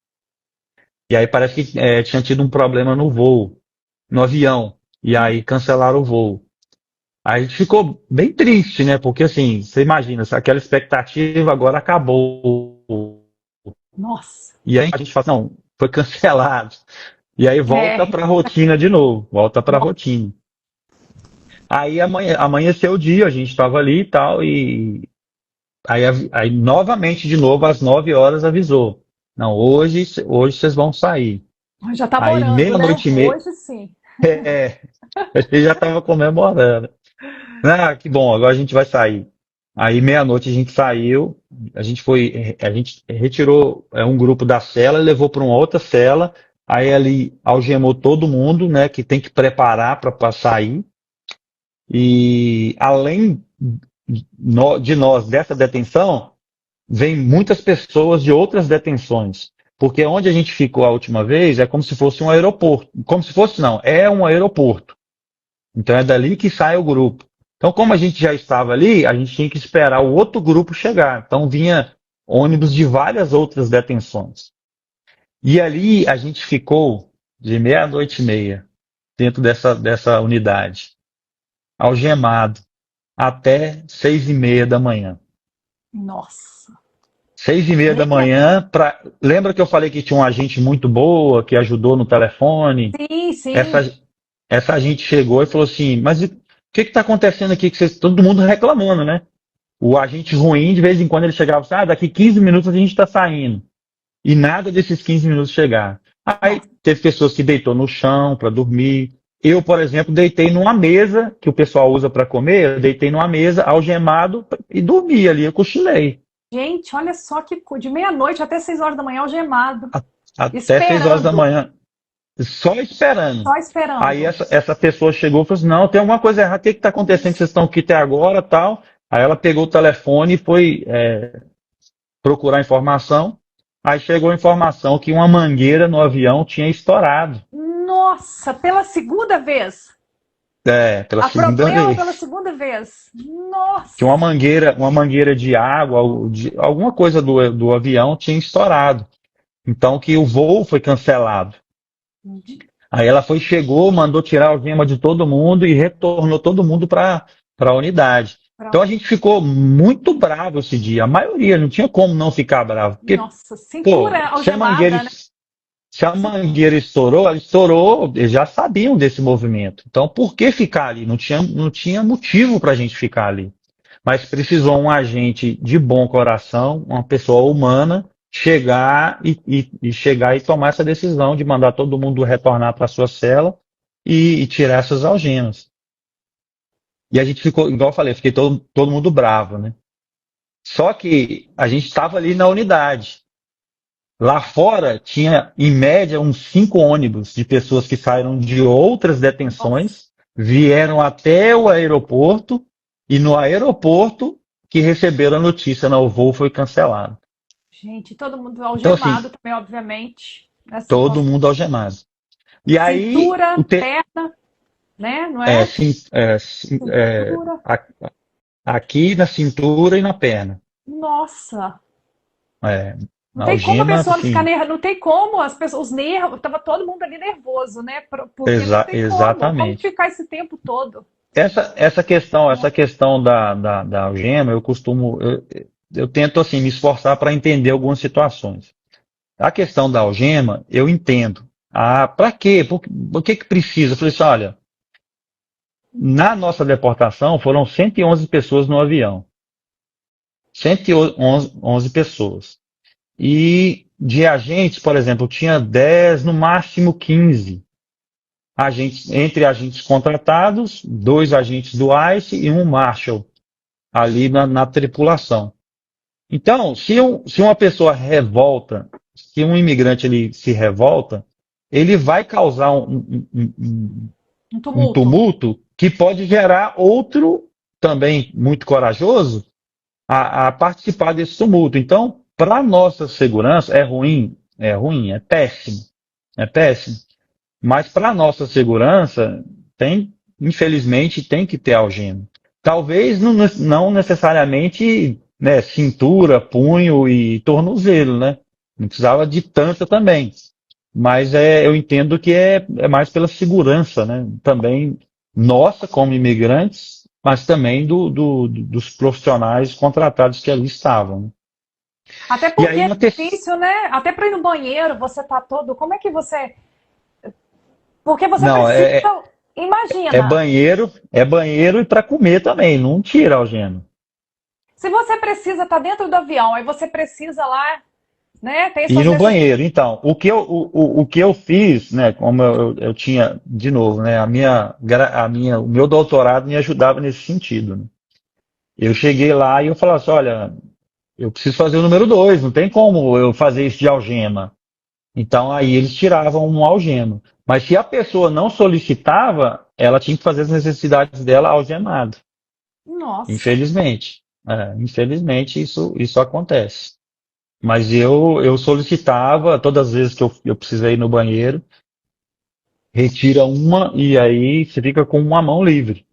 E aí parece que tinha tido um problema no voo, no avião. E aí cancelaram o voo. Aí a gente ficou bem triste, né? Porque assim, você imagina, aquela expectativa agora acabou. Nossa. E aí a gente fala, não, foi cancelado. E aí volta É. para a rotina de novo, volta para a rotina. Aí amanheceu o dia, a gente estava ali e tal, e aí novamente, de novo, às 9 horas avisou. Não, hoje vocês vão sair. Já estava Aí orando, né? meia-noite e meia, Hoje sim. é, a gente já estava comemorando. Ah, que bom, agora a gente vai sair. Aí meia-noite a gente saiu, a gente retirou um grupo da cela e levou para uma outra cela. Aí ali algemou todo mundo, né, que tem que preparar para sair. E além de nós dessa detenção, vem muitas pessoas de outras detenções. Porque onde a gente ficou a última vez é como se fosse um aeroporto. Como se fosse, não, é um aeroporto. Então é dali que sai o grupo. Então, como a gente já estava ali, a gente tinha que esperar o outro grupo chegar. Então, vinha ônibus de várias outras detenções. E ali a gente ficou de meia-noite e meia dentro dessa unidade, algemado, até 6:30 da manhã. Nossa. 6:30 da Meia manhã, lembra que eu falei que tinha uma agente muito boa, que ajudou no telefone? Sim, sim. Essa, essa agente chegou e falou assim, mas o que está acontecendo aqui? Que todo mundo reclamando, né? O agente ruim, de vez em quando ele chegava assim, daqui 15 minutos a gente está saindo. E nada desses 15 minutos chegar. Aí Nossa. teve pessoas que deitou no chão para dormir. Eu, por exemplo, deitei numa mesa que o pessoal usa para comer, eu deitei numa mesa, algemado, e dormi ali, eu cochilei. Gente, olha só que de meia-noite até 6 horas da manhã algemado, Até 6 horas da esperando, manhã, só esperando. só Aí esperando. essa pessoa chegou e falou assim, não, tem alguma coisa errada, o que está acontecendo que vocês estão aqui até agora, tal. Aí ela pegou o telefone e foi procurar informação. Aí chegou a informação que uma mangueira no avião tinha estourado. Nossa, pela segunda vez. Pela Há segunda problema pela vez. segunda vez. Que Nossa. uma mangueira de água, alguma coisa do avião tinha estourado. Então que o voo foi cancelado. Aí ela chegou, mandou tirar a algema de todo mundo e retornou todo mundo para a unidade. Então a Pronto. gente ficou muito bravo esse dia. A maioria não tinha como não ficar bravo. Porque, Nossa, pô, cintura algemada, né? se a mangueira estourou, ela estourou, eles já sabiam desse movimento. Então por que ficar ali? Não tinha motivo para a gente ficar ali. Mas precisou um agente de bom coração, uma pessoa humana, chegar e chegar e tomar essa decisão de mandar todo mundo retornar para sua cela e tirar essas algemas. E a gente ficou, igual eu falei, fiquei todo mundo bravo, né? Só que a gente estava ali na unidade. Lá fora tinha, em média, uns 5 ônibus de pessoas que saíram de outras Nossa, detenções, vieram até o aeroporto e no aeroporto que receberam a notícia, não, o voo foi cancelado. gente, todo mundo Então, assim, algemado também, obviamente. Nessa todo situação. mundo algemado. E aí, Cintura, perna, né? Não é, é? sim, é, sim, Cintura. aqui na cintura e na perna. Nossa. É, Não na tem como a algema, pessoa não ficar assim, nervosa, não tem como as pessoas, os nervos, tava todo mundo ali nervoso, né? Porque não tem como exatamente. ficar esse tempo todo. Essa questão da algema, eu tento assim me esforçar para entender algumas situações. A questão da algema, eu entendo. Ah, para quê? Por que que precisa? Eu falei assim, olha, na nossa deportação foram 111 pessoas no avião. 111 pessoas. E de agentes, por exemplo, tinha 10, no máximo 15 agentes, entre agentes contratados, 2 agentes do ICE e um Marshal ali na tripulação. Então, se uma pessoa revolta, se um imigrante ele se revolta, ele vai causar Um um tumulto. tumulto que pode gerar outro também muito corajoso a participar desse tumulto. Então, para nossa segurança, é ruim, é péssimo. Mas para nossa segurança, infelizmente, tem que ter algema. Talvez não necessariamente, né, cintura, punho e tornozelo, né? Não precisava de tanta também. Mas eu entendo que é mais pela segurança, né? Também nossa, como imigrantes, mas também dos profissionais contratados que ali estavam, né? Até E porque aí é uma terceira. difícil, né? Até para ir no banheiro, você tá todo. Como é que você. Porque você Não, precisa. Imagina, é banheiro e para comer também, não tira a algema. se você precisa estar dentro do avião, aí você precisa lá, né? Tem E suas no necessidades. banheiro, então, o que eu fiz, né, como eu tinha, de novo, né, o meu doutorado me ajudava nesse sentido, né? Eu cheguei lá e eu falava assim, olha, eu preciso fazer o número 2, não tem como eu fazer isso de algema. Então aí eles tiravam um algema. Mas se a pessoa não solicitava, ela tinha que fazer as necessidades dela algemada. Nossa. Infelizmente. Infelizmente isso acontece. Mas eu solicitava, todas as vezes que eu precisei ir no banheiro, retira uma e aí você fica com uma mão livre.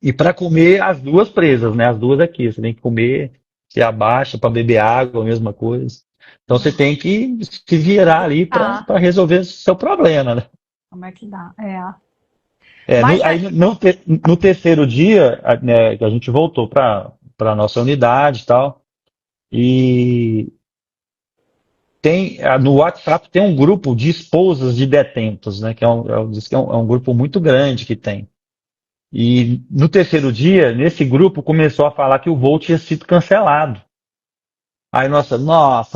E para comer as duas presas, né? As duas aqui. Você tem que comer, você abaixa para beber água, a mesma coisa. Então você tem que se virar ali Ah, para resolver o seu problema, né? como é que dá? É. No, Mas aí é. no terceiro dia, né, que a gente voltou para nossa unidade e tal, e no WhatsApp tem um grupo de esposas de detentos, né? Que diz que é um grupo muito grande que tem. E no terceiro dia, nesse grupo começou a falar que o voo tinha sido cancelado. Aí, nossa,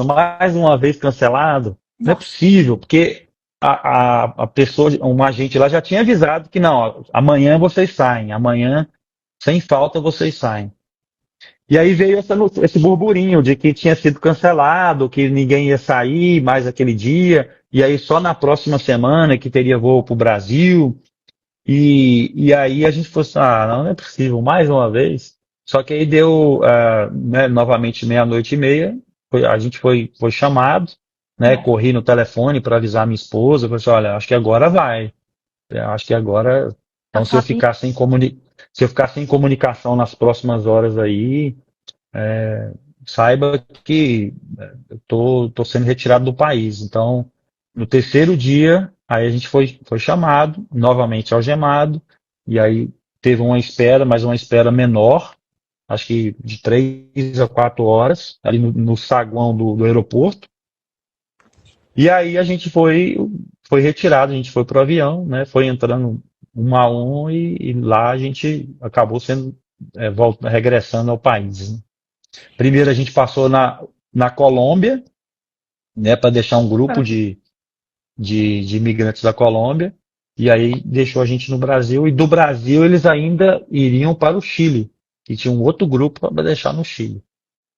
mais uma vez cancelado? Não é Nossa. possível, porque a pessoa, um agente lá já tinha avisado que não, ó, amanhã vocês saem, amanhã, sem falta, vocês saem. E aí veio esse burburinho de que tinha sido cancelado, que ninguém ia sair mais aquele dia, e aí só na próxima semana que teria voo para o Brasil. E aí a gente falou assim, não é possível, mais uma vez. Só que aí deu, né, novamente meia-noite e meia, a gente foi chamado, né, Não. corri no telefone para avisar minha esposa, falei assim, olha, acho que agora vai. Eu acho que agora, A então família. se eu ficar sem comunicação nas próximas horas aí, saiba que eu tô sendo retirado do país. Então, no terceiro dia, aí a gente foi chamado, novamente algemado, e aí teve uma espera, mas uma espera menor, acho que de 3 a 4 horas, ali no saguão do aeroporto. E aí a gente foi retirado, a gente foi para o avião, né? Foi entrando um a um e lá a gente acabou sendo regressando ao país, né? Primeiro a gente passou na Colômbia, né, para deixar um grupo de imigrantes da Colômbia, e aí deixou a gente no Brasil, e do Brasil eles ainda iriam para o Chile, que tinha um outro grupo para deixar no Chile.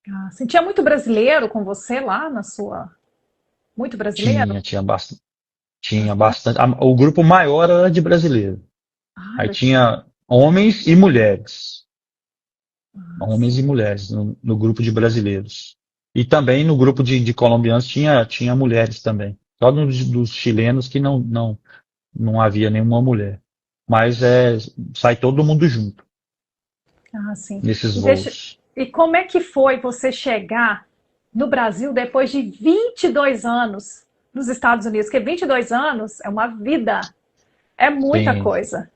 Ah, sentia muito brasileiro com você lá na sua. Muito brasileiro? Tinha bastante. O grupo maior era de brasileiro. Ah, Aí tinha homens e mulheres. Homens e mulheres no grupo de brasileiros. E também no grupo de colombianos tinha mulheres também. Só dos chilenos que não havia nenhuma mulher. Mas sai todo mundo junto sim. nesses E, deixa, voos. e como é que foi você chegar no Brasil depois de 22 anos nos Estados Unidos? Porque 22 anos é uma vida, é muita Sim. coisa.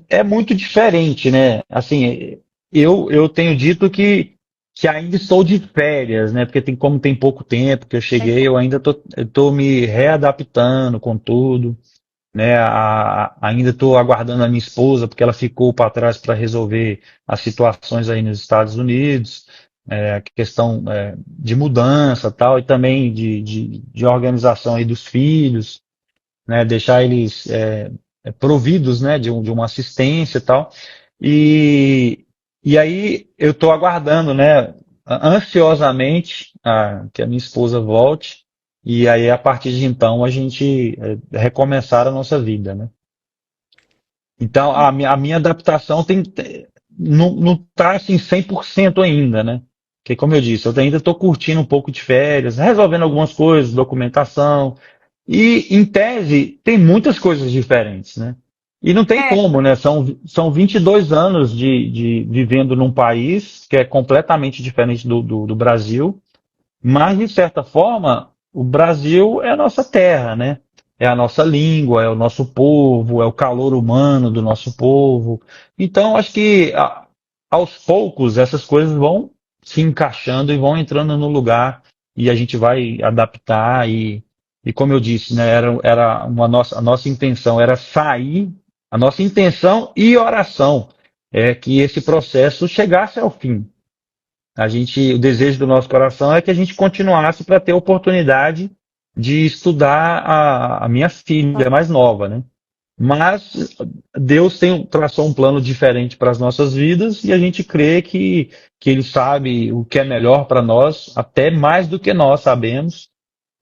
É muito diferente, né? Assim, eu tenho dito que ainda estou de férias, né? Porque como tem pouco tempo que eu Tem cheguei, eu ainda tô me readaptando com tudo, né? Ainda estou aguardando a minha esposa, porque ela ficou para trás para resolver as situações aí nos Estados Unidos, a questão de mudança tal, e também de organização aí dos filhos, né? Deixar eles providos, né? De uma assistência e tal. E, e aí eu estou aguardando, né? Ansiosamente que a minha esposa volte. E aí, a partir de então, a gente recomeçar a nossa vida, né? Então, a minha adaptação não está assim 100% ainda, né? Porque, como eu disse, eu ainda estou curtindo um pouco de férias, resolvendo algumas coisas, documentação. E, em tese, tem muitas coisas diferentes, né? E não tem É, como, né? São 22 anos de vivendo num país que é completamente diferente do Brasil, mas, de certa forma, o Brasil é a nossa terra, né? É a nossa língua, é o nosso povo, é o calor humano do nosso povo. Então, acho que aos poucos essas coisas vão se encaixando e vão entrando no lugar e a gente vai adaptar e como eu disse, né, era a nossa intenção era sair, a nossa intenção e oração é que esse processo chegasse ao fim. O desejo do nosso coração é que a gente continuasse para ter a oportunidade de estudar a minha filha mais nova, né? Mas Deus traçou um plano diferente para as nossas vidas e a gente crê que Ele sabe o que é melhor para nós, até mais do que nós sabemos.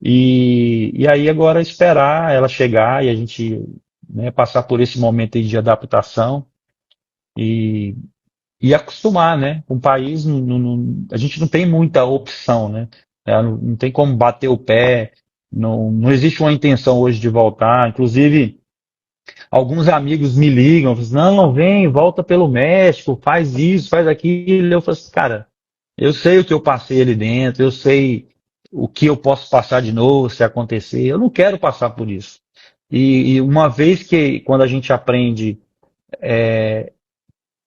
E aí agora esperar ela chegar e a gente, né, passar por esse momento aí de adaptação e acostumar, né? Com o país, a gente não tem muita opção, né? Não tem como bater o pé, não existe uma intenção hoje de voltar. Inclusive, alguns amigos me ligam, falam assim, não, vem, volta pelo México, faz isso, faz aquilo. Eu falo assim, cara, eu sei o que eu passei ali dentro, eu sei o que eu posso passar de novo se acontecer. Eu não quero passar por isso. E uma vez que, quando a gente aprende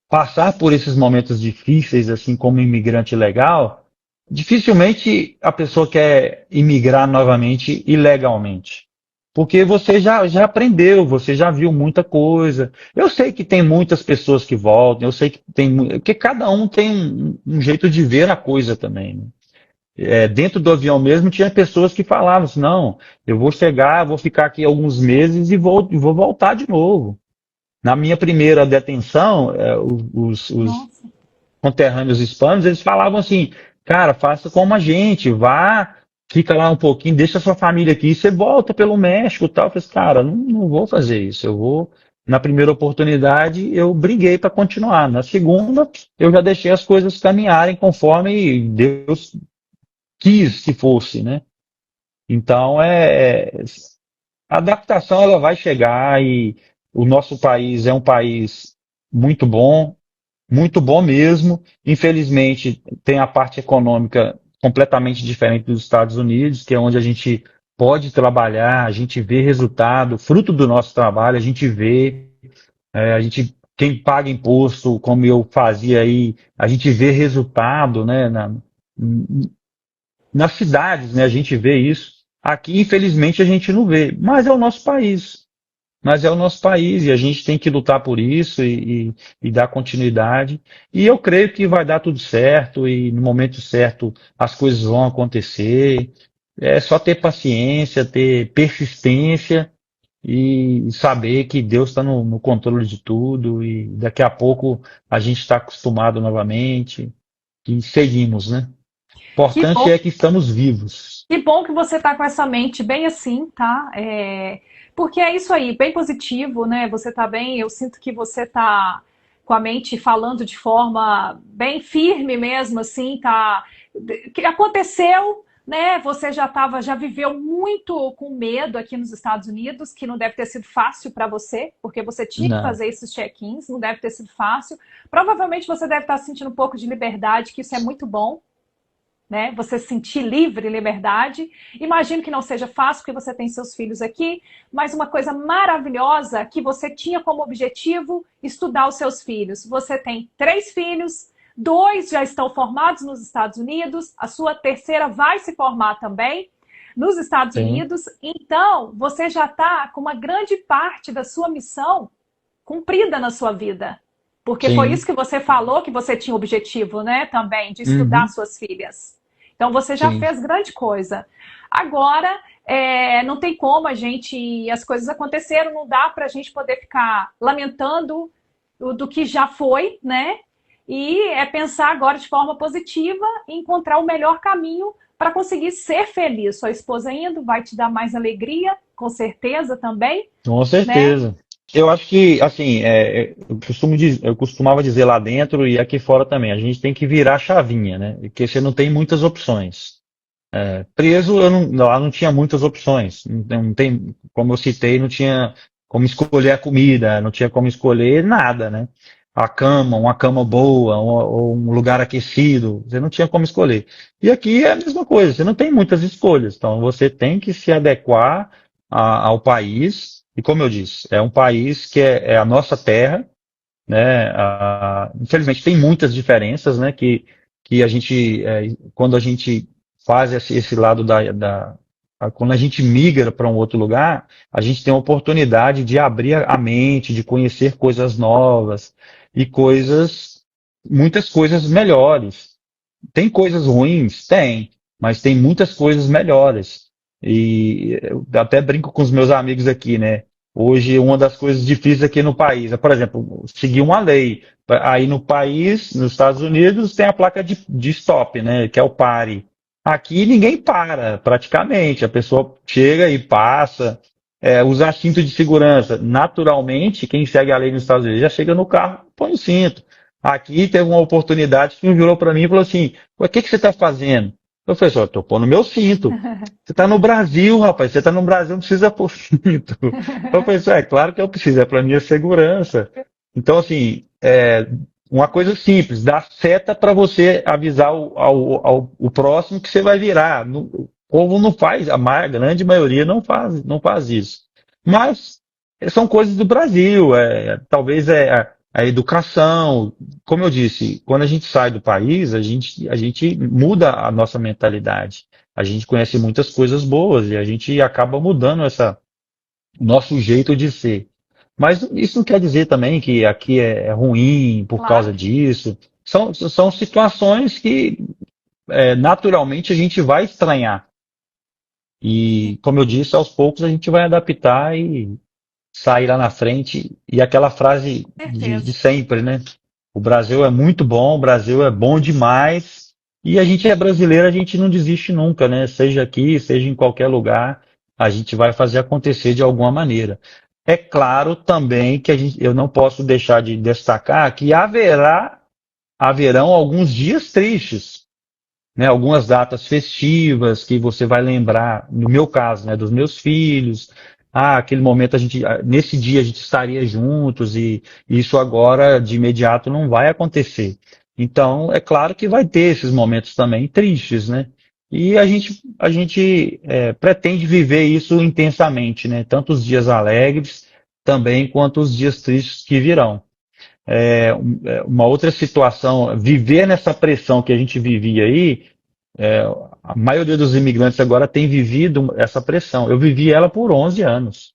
passar por esses momentos difíceis, assim como imigrante legal, dificilmente a pessoa quer imigrar novamente ilegalmente. Porque você já aprendeu, você já viu muita coisa. Eu sei que tem muitas pessoas que voltam, eu sei que tem. Porque cada um tem um jeito de ver a coisa também. Né? Dentro do avião mesmo tinha pessoas que falavam assim, não, eu vou chegar, vou ficar aqui alguns meses e vou voltar de novo. Na minha primeira detenção, os Nossa. conterrâneos hispanos, eles falavam assim, cara, faça como a gente, vá, fica lá um pouquinho, deixa a sua família aqui, e você volta pelo México e tal. Eu falei assim, cara, não vou fazer isso, eu vou. Na primeira oportunidade, eu briguei para continuar. Na segunda, eu já deixei as coisas caminharem conforme Deus quis que fosse, né? Então, a adaptação ela vai chegar e o nosso país é um país muito bom mesmo. Infelizmente, tem a parte econômica completamente diferente dos Estados Unidos, que é onde a gente pode trabalhar, a gente vê resultado, fruto do nosso trabalho, a gente vê, quem paga imposto, como eu fazia aí, a gente vê resultado, né, nas cidades, né, a gente vê isso. Aqui, infelizmente, a gente não vê, mas é o nosso país. Mas é o nosso país e a gente tem que lutar por isso e dar continuidade. E eu creio que vai dar tudo certo e no momento certo as coisas vão acontecer. É só ter paciência, ter persistência e saber que Deus está no controle de tudo e daqui a pouco a gente está acostumado novamente e seguimos, né? O Que importante bom, é que estamos vivos. que bom que você tá com essa mente bem assim, tá? Porque é isso aí, bem positivo, né? Você tá bem, eu sinto que você tá com a mente falando de forma bem firme mesmo, assim, tá? Que aconteceu, né? Você já viveu muito com medo aqui nos Estados Unidos, que não deve ter sido fácil para você, porque você tinha que Não, fazer esses check-ins, não deve ter sido fácil. Provavelmente você deve estar sentindo um pouco de liberdade, que isso é muito bom, né? Você se sentir livre, liberdade. Imagino que não seja fácil, porque você tem seus filhos aqui, mas uma coisa maravilhosa que você tinha como objetivo estudar os seus filhos. Você tem 3 filhos, 2 já estão formados nos Estados Unidos, a sua terceira vai se formar também nos Estados sim, Unidos. Então, você já está com uma grande parte da sua missão cumprida na sua vida. Porque foi sim, isso que você falou, que você tinha objetivo, né, também, de estudar uhum, suas filhas. Então você já sim. fez grande coisa. Agora, não tem como a gente. As coisas aconteceram, não dá para a gente poder ficar lamentando do que já foi, né? E é pensar agora de forma positiva e encontrar o melhor caminho para conseguir ser feliz. Sua esposa indo vai te dar mais alegria, com certeza também, Com né? certeza. Eu acho que, assim, eu costumava dizer lá dentro e aqui fora também, a gente tem que virar a chavinha, né? Porque você não tem muitas opções. Preso, lá não tinha muitas opções. Não tem, como eu citei, não tinha como escolher a comida, não tinha como escolher nada, né? A cama, uma cama boa, ou um lugar aquecido, você não tinha como escolher. E aqui é a mesma coisa, você não tem muitas escolhas. Então você tem que se adequar ao país. E como eu disse, é um país que é a nossa terra, né? Infelizmente tem muitas diferenças, né? Que a gente, quando a gente faz esse lado quando a gente migra para um outro lugar, a gente tem a oportunidade de abrir a mente, de conhecer coisas novas e muitas coisas melhores. Tem coisas ruins? Tem, mas tem muitas coisas melhores. E eu até brinco com os meus amigos aqui, né? Hoje, uma das coisas difíceis aqui no país é, por exemplo, seguir uma lei. Aí no país, nos Estados Unidos, tem a placa de stop, né? Que é o pare. Aqui ninguém para, praticamente. A pessoa chega e passa. Usar cinto de segurança. Naturalmente, quem segue a lei nos Estados Unidos já chega no carro, põe o cinto. Aqui teve uma oportunidade que um virou para mim e falou assim: o que você está fazendo? Eu falei assim, ó, tô pondo meu cinto. Você tá no Brasil, rapaz, você tá no Brasil, não precisa pôr cinto. Eu falei assim, é claro que eu preciso, é para minha segurança. Então, assim, uma coisa simples, dá seta para você avisar o próximo que você vai virar. O povo não faz, a grande maioria não faz isso. Mas são coisas do Brasil, talvez a educação, como eu disse, quando a gente sai do país, a gente muda a nossa mentalidade. A gente conhece muitas coisas boas e a gente acaba mudando nosso jeito de ser. Mas isso não quer dizer também que aqui é ruim por causa Claro, disso. São situações que naturalmente a gente vai estranhar. sim, E, como eu disse, aos poucos a gente vai adaptar e sair lá na frente. E aquela frase com de certeza. sempre, né? O Brasil é muito bom, o Brasil é bom demais. E a gente é brasileiro, a gente não desiste nunca, né? Seja aqui, seja em qualquer lugar, a gente vai fazer acontecer de alguma maneira. É claro também que eu não posso deixar de destacar que haverão alguns dias tristes, né, algumas datas festivas que você vai lembrar, no meu caso, né, dos meus filhos. Aquele momento nesse dia a gente estaria juntos e isso agora de imediato não vai acontecer. Então, é claro que vai ter esses momentos também tristes, né? E a gente pretende viver isso intensamente, né? Tanto os dias alegres também quanto os dias tristes que virão. Uma outra situação, viver nessa pressão que a gente vivia aí, é, a maioria dos imigrantes agora tem vivido essa pressão. Eu vivi ela por 11 anos.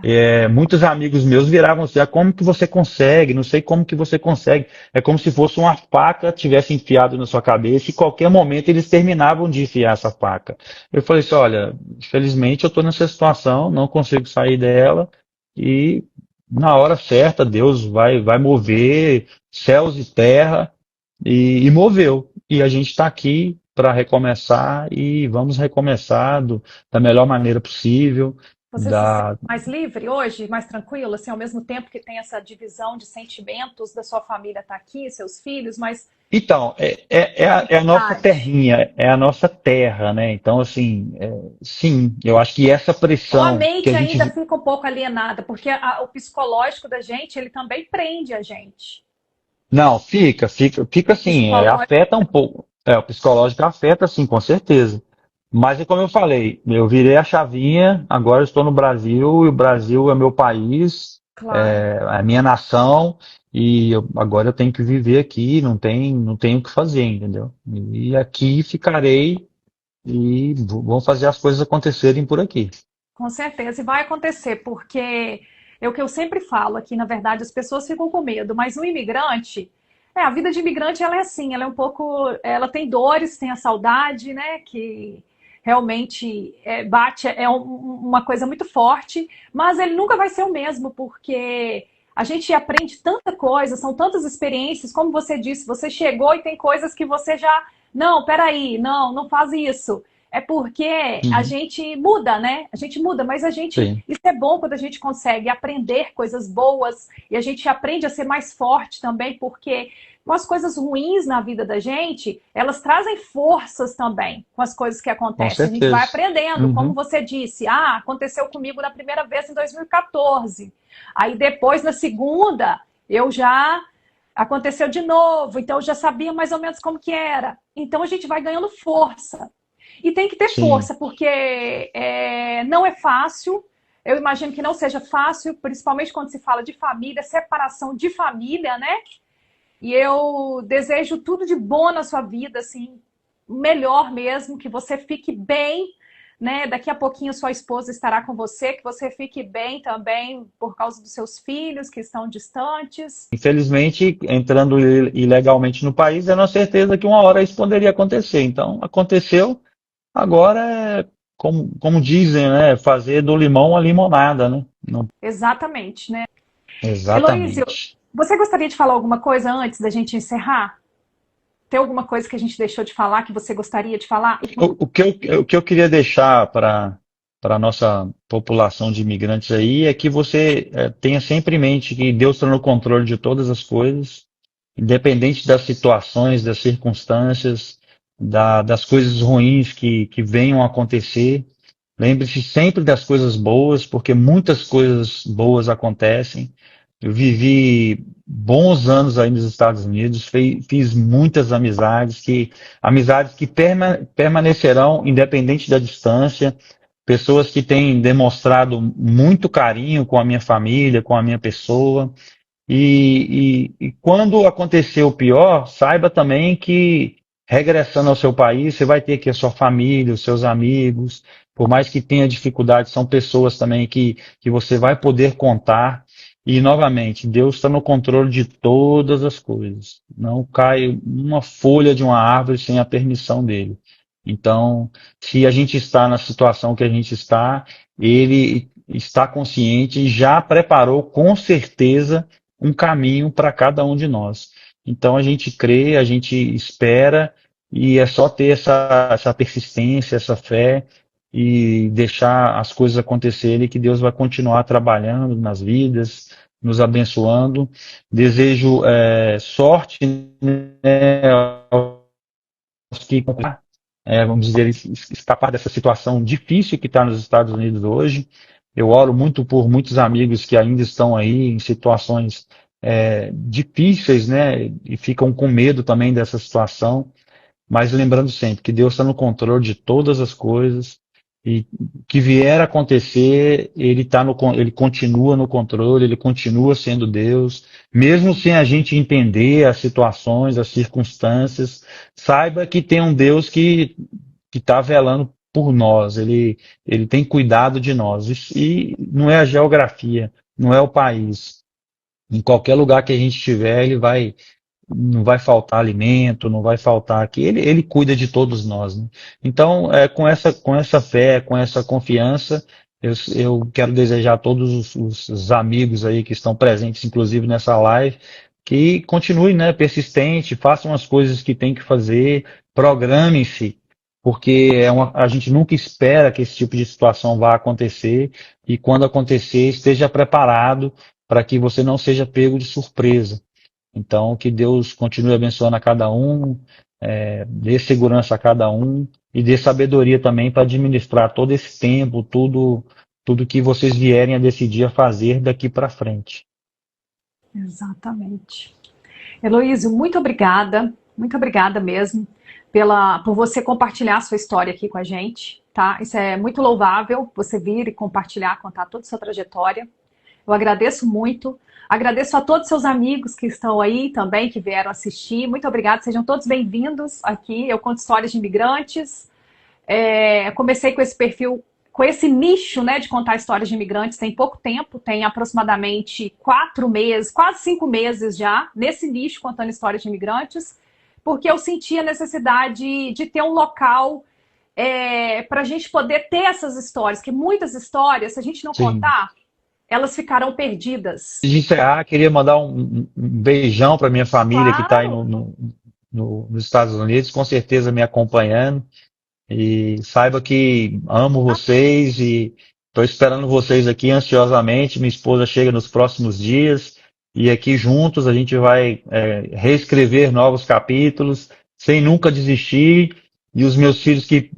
É. Muitos amigos meus viravam assim, como que você consegue? Não sei como que você consegue. É como se fosse uma faca tivesse enfiado na sua cabeça e qualquer momento eles terminavam de enfiar essa faca. Eu falei assim, olha, infelizmente eu estou nessa situação, não consigo sair dela e na hora certa Deus vai mover céus e terra e moveu. E a gente está aqui para recomeçar e vamos recomeçar da melhor maneira possível. Você se sente Da, mais livre hoje, mais tranquilo, assim, ao mesmo tempo que tem essa divisão de sentimentos da sua família estar aqui, seus filhos, mas Então, é a nossa verdade. terrinha, é a nossa terra, né? Então, assim, sim, eu acho que essa Ou a pressão que a mente ainda gente. fica um pouco alienada, porque o psicológico da gente, ele também prende a gente. Não, fica assim, Psicológico, afeta um pouco. O psicológico afeta, sim, com certeza. Mas é como eu falei, eu virei a chavinha, agora eu estou no Brasil, e o Brasil é meu país, claro. é a minha nação, e agora eu tenho que viver aqui, não tenho o que fazer, entendeu? E aqui ficarei e vamos fazer as coisas acontecerem por aqui. Com certeza, e vai acontecer, porque é o que eu sempre falo aqui, na verdade, as pessoas ficam com medo, mas o imigrante, a vida de imigrante ela é assim, ela é um pouco, ela tem dores, tem a saudade, né, que realmente bate, uma coisa muito forte, mas ele nunca vai ser o mesmo, porque a gente aprende tanta coisa, são tantas experiências, como você disse, você chegou e tem coisas que você já, não, peraí, não, não faz isso. É porque a Uhum. gente muda, né? A gente muda, mas a gente. Sim, Isso é bom quando a gente consegue aprender coisas boas e a gente aprende a ser mais forte também, porque com as coisas ruins na vida da gente, elas trazem forças também com as coisas que com acontecem. A gente vai certeza. aprendendo, como Uhum. você disse, aconteceu comigo na primeira vez em 2014. Aí depois, na segunda, eu já aconteceu de novo, então eu já sabia mais ou menos como que era. Então a gente vai ganhando força. E tem que ter Sim, força, porque não é fácil. Eu imagino que não seja fácil, principalmente quando se fala de família, separação de família, né? E eu desejo tudo de bom na sua vida, assim, melhor mesmo, que você fique bem, né? Daqui a pouquinho sua esposa estará com você, que você fique bem também por causa dos seus filhos que estão distantes. infelizmente, entrando ilegalmente no país, é uma certeza que uma hora isso poderia acontecer. Então, aconteceu, agora como dizem, né, fazer do limão a limonada, né? Não, Exatamente, né? Heloísio, exatamente. você gostaria de falar alguma coisa antes da gente encerrar? Tem alguma coisa que a gente deixou de falar que você gostaria de falar? O que eu queria deixar para a nossa população de imigrantes aí é que você tenha sempre em mente que Deus está no controle de todas as coisas, independente das situações, das circunstâncias. das coisas ruins que venham a acontecer. Lembre-se sempre das coisas boas, porque muitas coisas boas acontecem. Eu vivi bons anos aí nos Estados Unidos, fiz muitas amizades que permanecerão independente da distância, pessoas que têm demonstrado muito carinho com a minha família, com a minha pessoa. E quando acontecer o pior, saiba também que, regressando ao seu país, você vai ter aqui a sua família, os seus amigos, por mais que tenha dificuldade, são pessoas também que você vai poder contar. E, novamente, Deus está no controle de todas as coisas. Não cai uma folha de uma árvore sem a permissão dele. Então, se a gente está na situação que a gente está, ele está consciente e já preparou com certeza um caminho para cada um de nós. Então a gente crê, a gente espera, e é só ter essa persistência, essa fé e deixar as coisas acontecerem, que Deus vai continuar trabalhando nas vidas, nos abençoando. Desejo sorte, né, aos que vamos dizer, escapar dessa situação difícil que está nos Estados Unidos hoje. Eu oro muito por muitos amigos que ainda estão aí em situações difíceis, né? E ficam com medo também dessa situação. Mas lembrando sempre que Deus está no controle de todas as coisas, e o que vier a acontecer, ele continua no controle, ele continua sendo Deus, mesmo sem a gente entender as situações, as circunstâncias. Saiba que tem um Deus que está velando por nós, ele tem cuidado de nós. E não é a geografia, não é o país. Em qualquer lugar que a gente estiver, não vai faltar alimento, não vai faltar aqui. Ele cuida de todos nós, né? Então, com essa fé, com essa confiança, eu quero desejar a todos os amigos aí que estão presentes, inclusive nessa live, que continuem, né, persistente, façam as coisas que tem que fazer, programem-se, porque a gente nunca espera que esse tipo de situação vá acontecer, e quando acontecer, esteja preparado para que você não seja pego de surpresa. Então, que Deus continue abençoando a cada um, dê segurança a cada um e dê sabedoria também para administrar todo esse tempo, tudo que vocês vierem a decidir a fazer daqui para frente. Exatamente. Heloísio, muito obrigada mesmo por você compartilhar a sua história aqui com a gente, tá? Isso é muito louvável, você vir e compartilhar, contar toda a sua trajetória. Eu agradeço muito. Agradeço a todos os seus amigos que estão aí também, que vieram assistir. Muito obrigada, sejam todos bem-vindos aqui. Eu conto histórias de imigrantes. Comecei com esse perfil, com esse nicho, né, de contar histórias de imigrantes tem pouco tempo, tem aproximadamente 4 meses, quase 5 meses já, nesse nicho contando histórias de imigrantes, porque eu senti a necessidade de ter um local para a gente poder ter essas histórias, que muitas histórias, se a gente não Sim. contar, elas ficarão perdidas. Antes de encerrar, queria mandar um beijão para minha família que está aí Claro, nos Estados Unidos, com certeza me acompanhando. E saiba que amo vocês e estou esperando vocês aqui ansiosamente. Minha esposa chega nos próximos dias e aqui juntos a gente vai reescrever novos capítulos sem nunca desistir. E os meus filhos que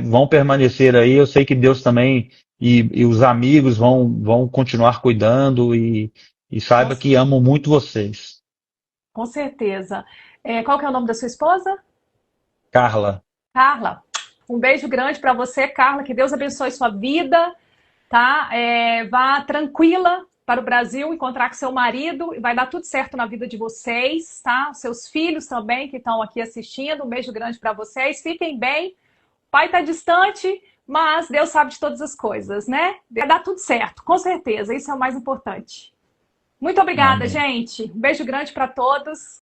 vão permanecer aí, eu sei que Deus também e os amigos vão continuar cuidando e com, saiba que amo muito vocês. com certeza. Qual que é o nome da sua esposa? Carla. Carla. Um beijo grande para você, Carla. Que Deus abençoe sua vida, tá? Vá tranquila para o Brasil, encontrar com seu marido. Vai dar tudo certo na vida de vocês, tá? Seus filhos também que estão aqui assistindo. Um beijo grande para vocês. Fiquem bem. O pai está distante, mas Deus sabe de todas as coisas, né? Vai dar tudo certo, com certeza. Isso é o mais importante. Muito obrigada, Amém. gente. Um beijo grande para todos.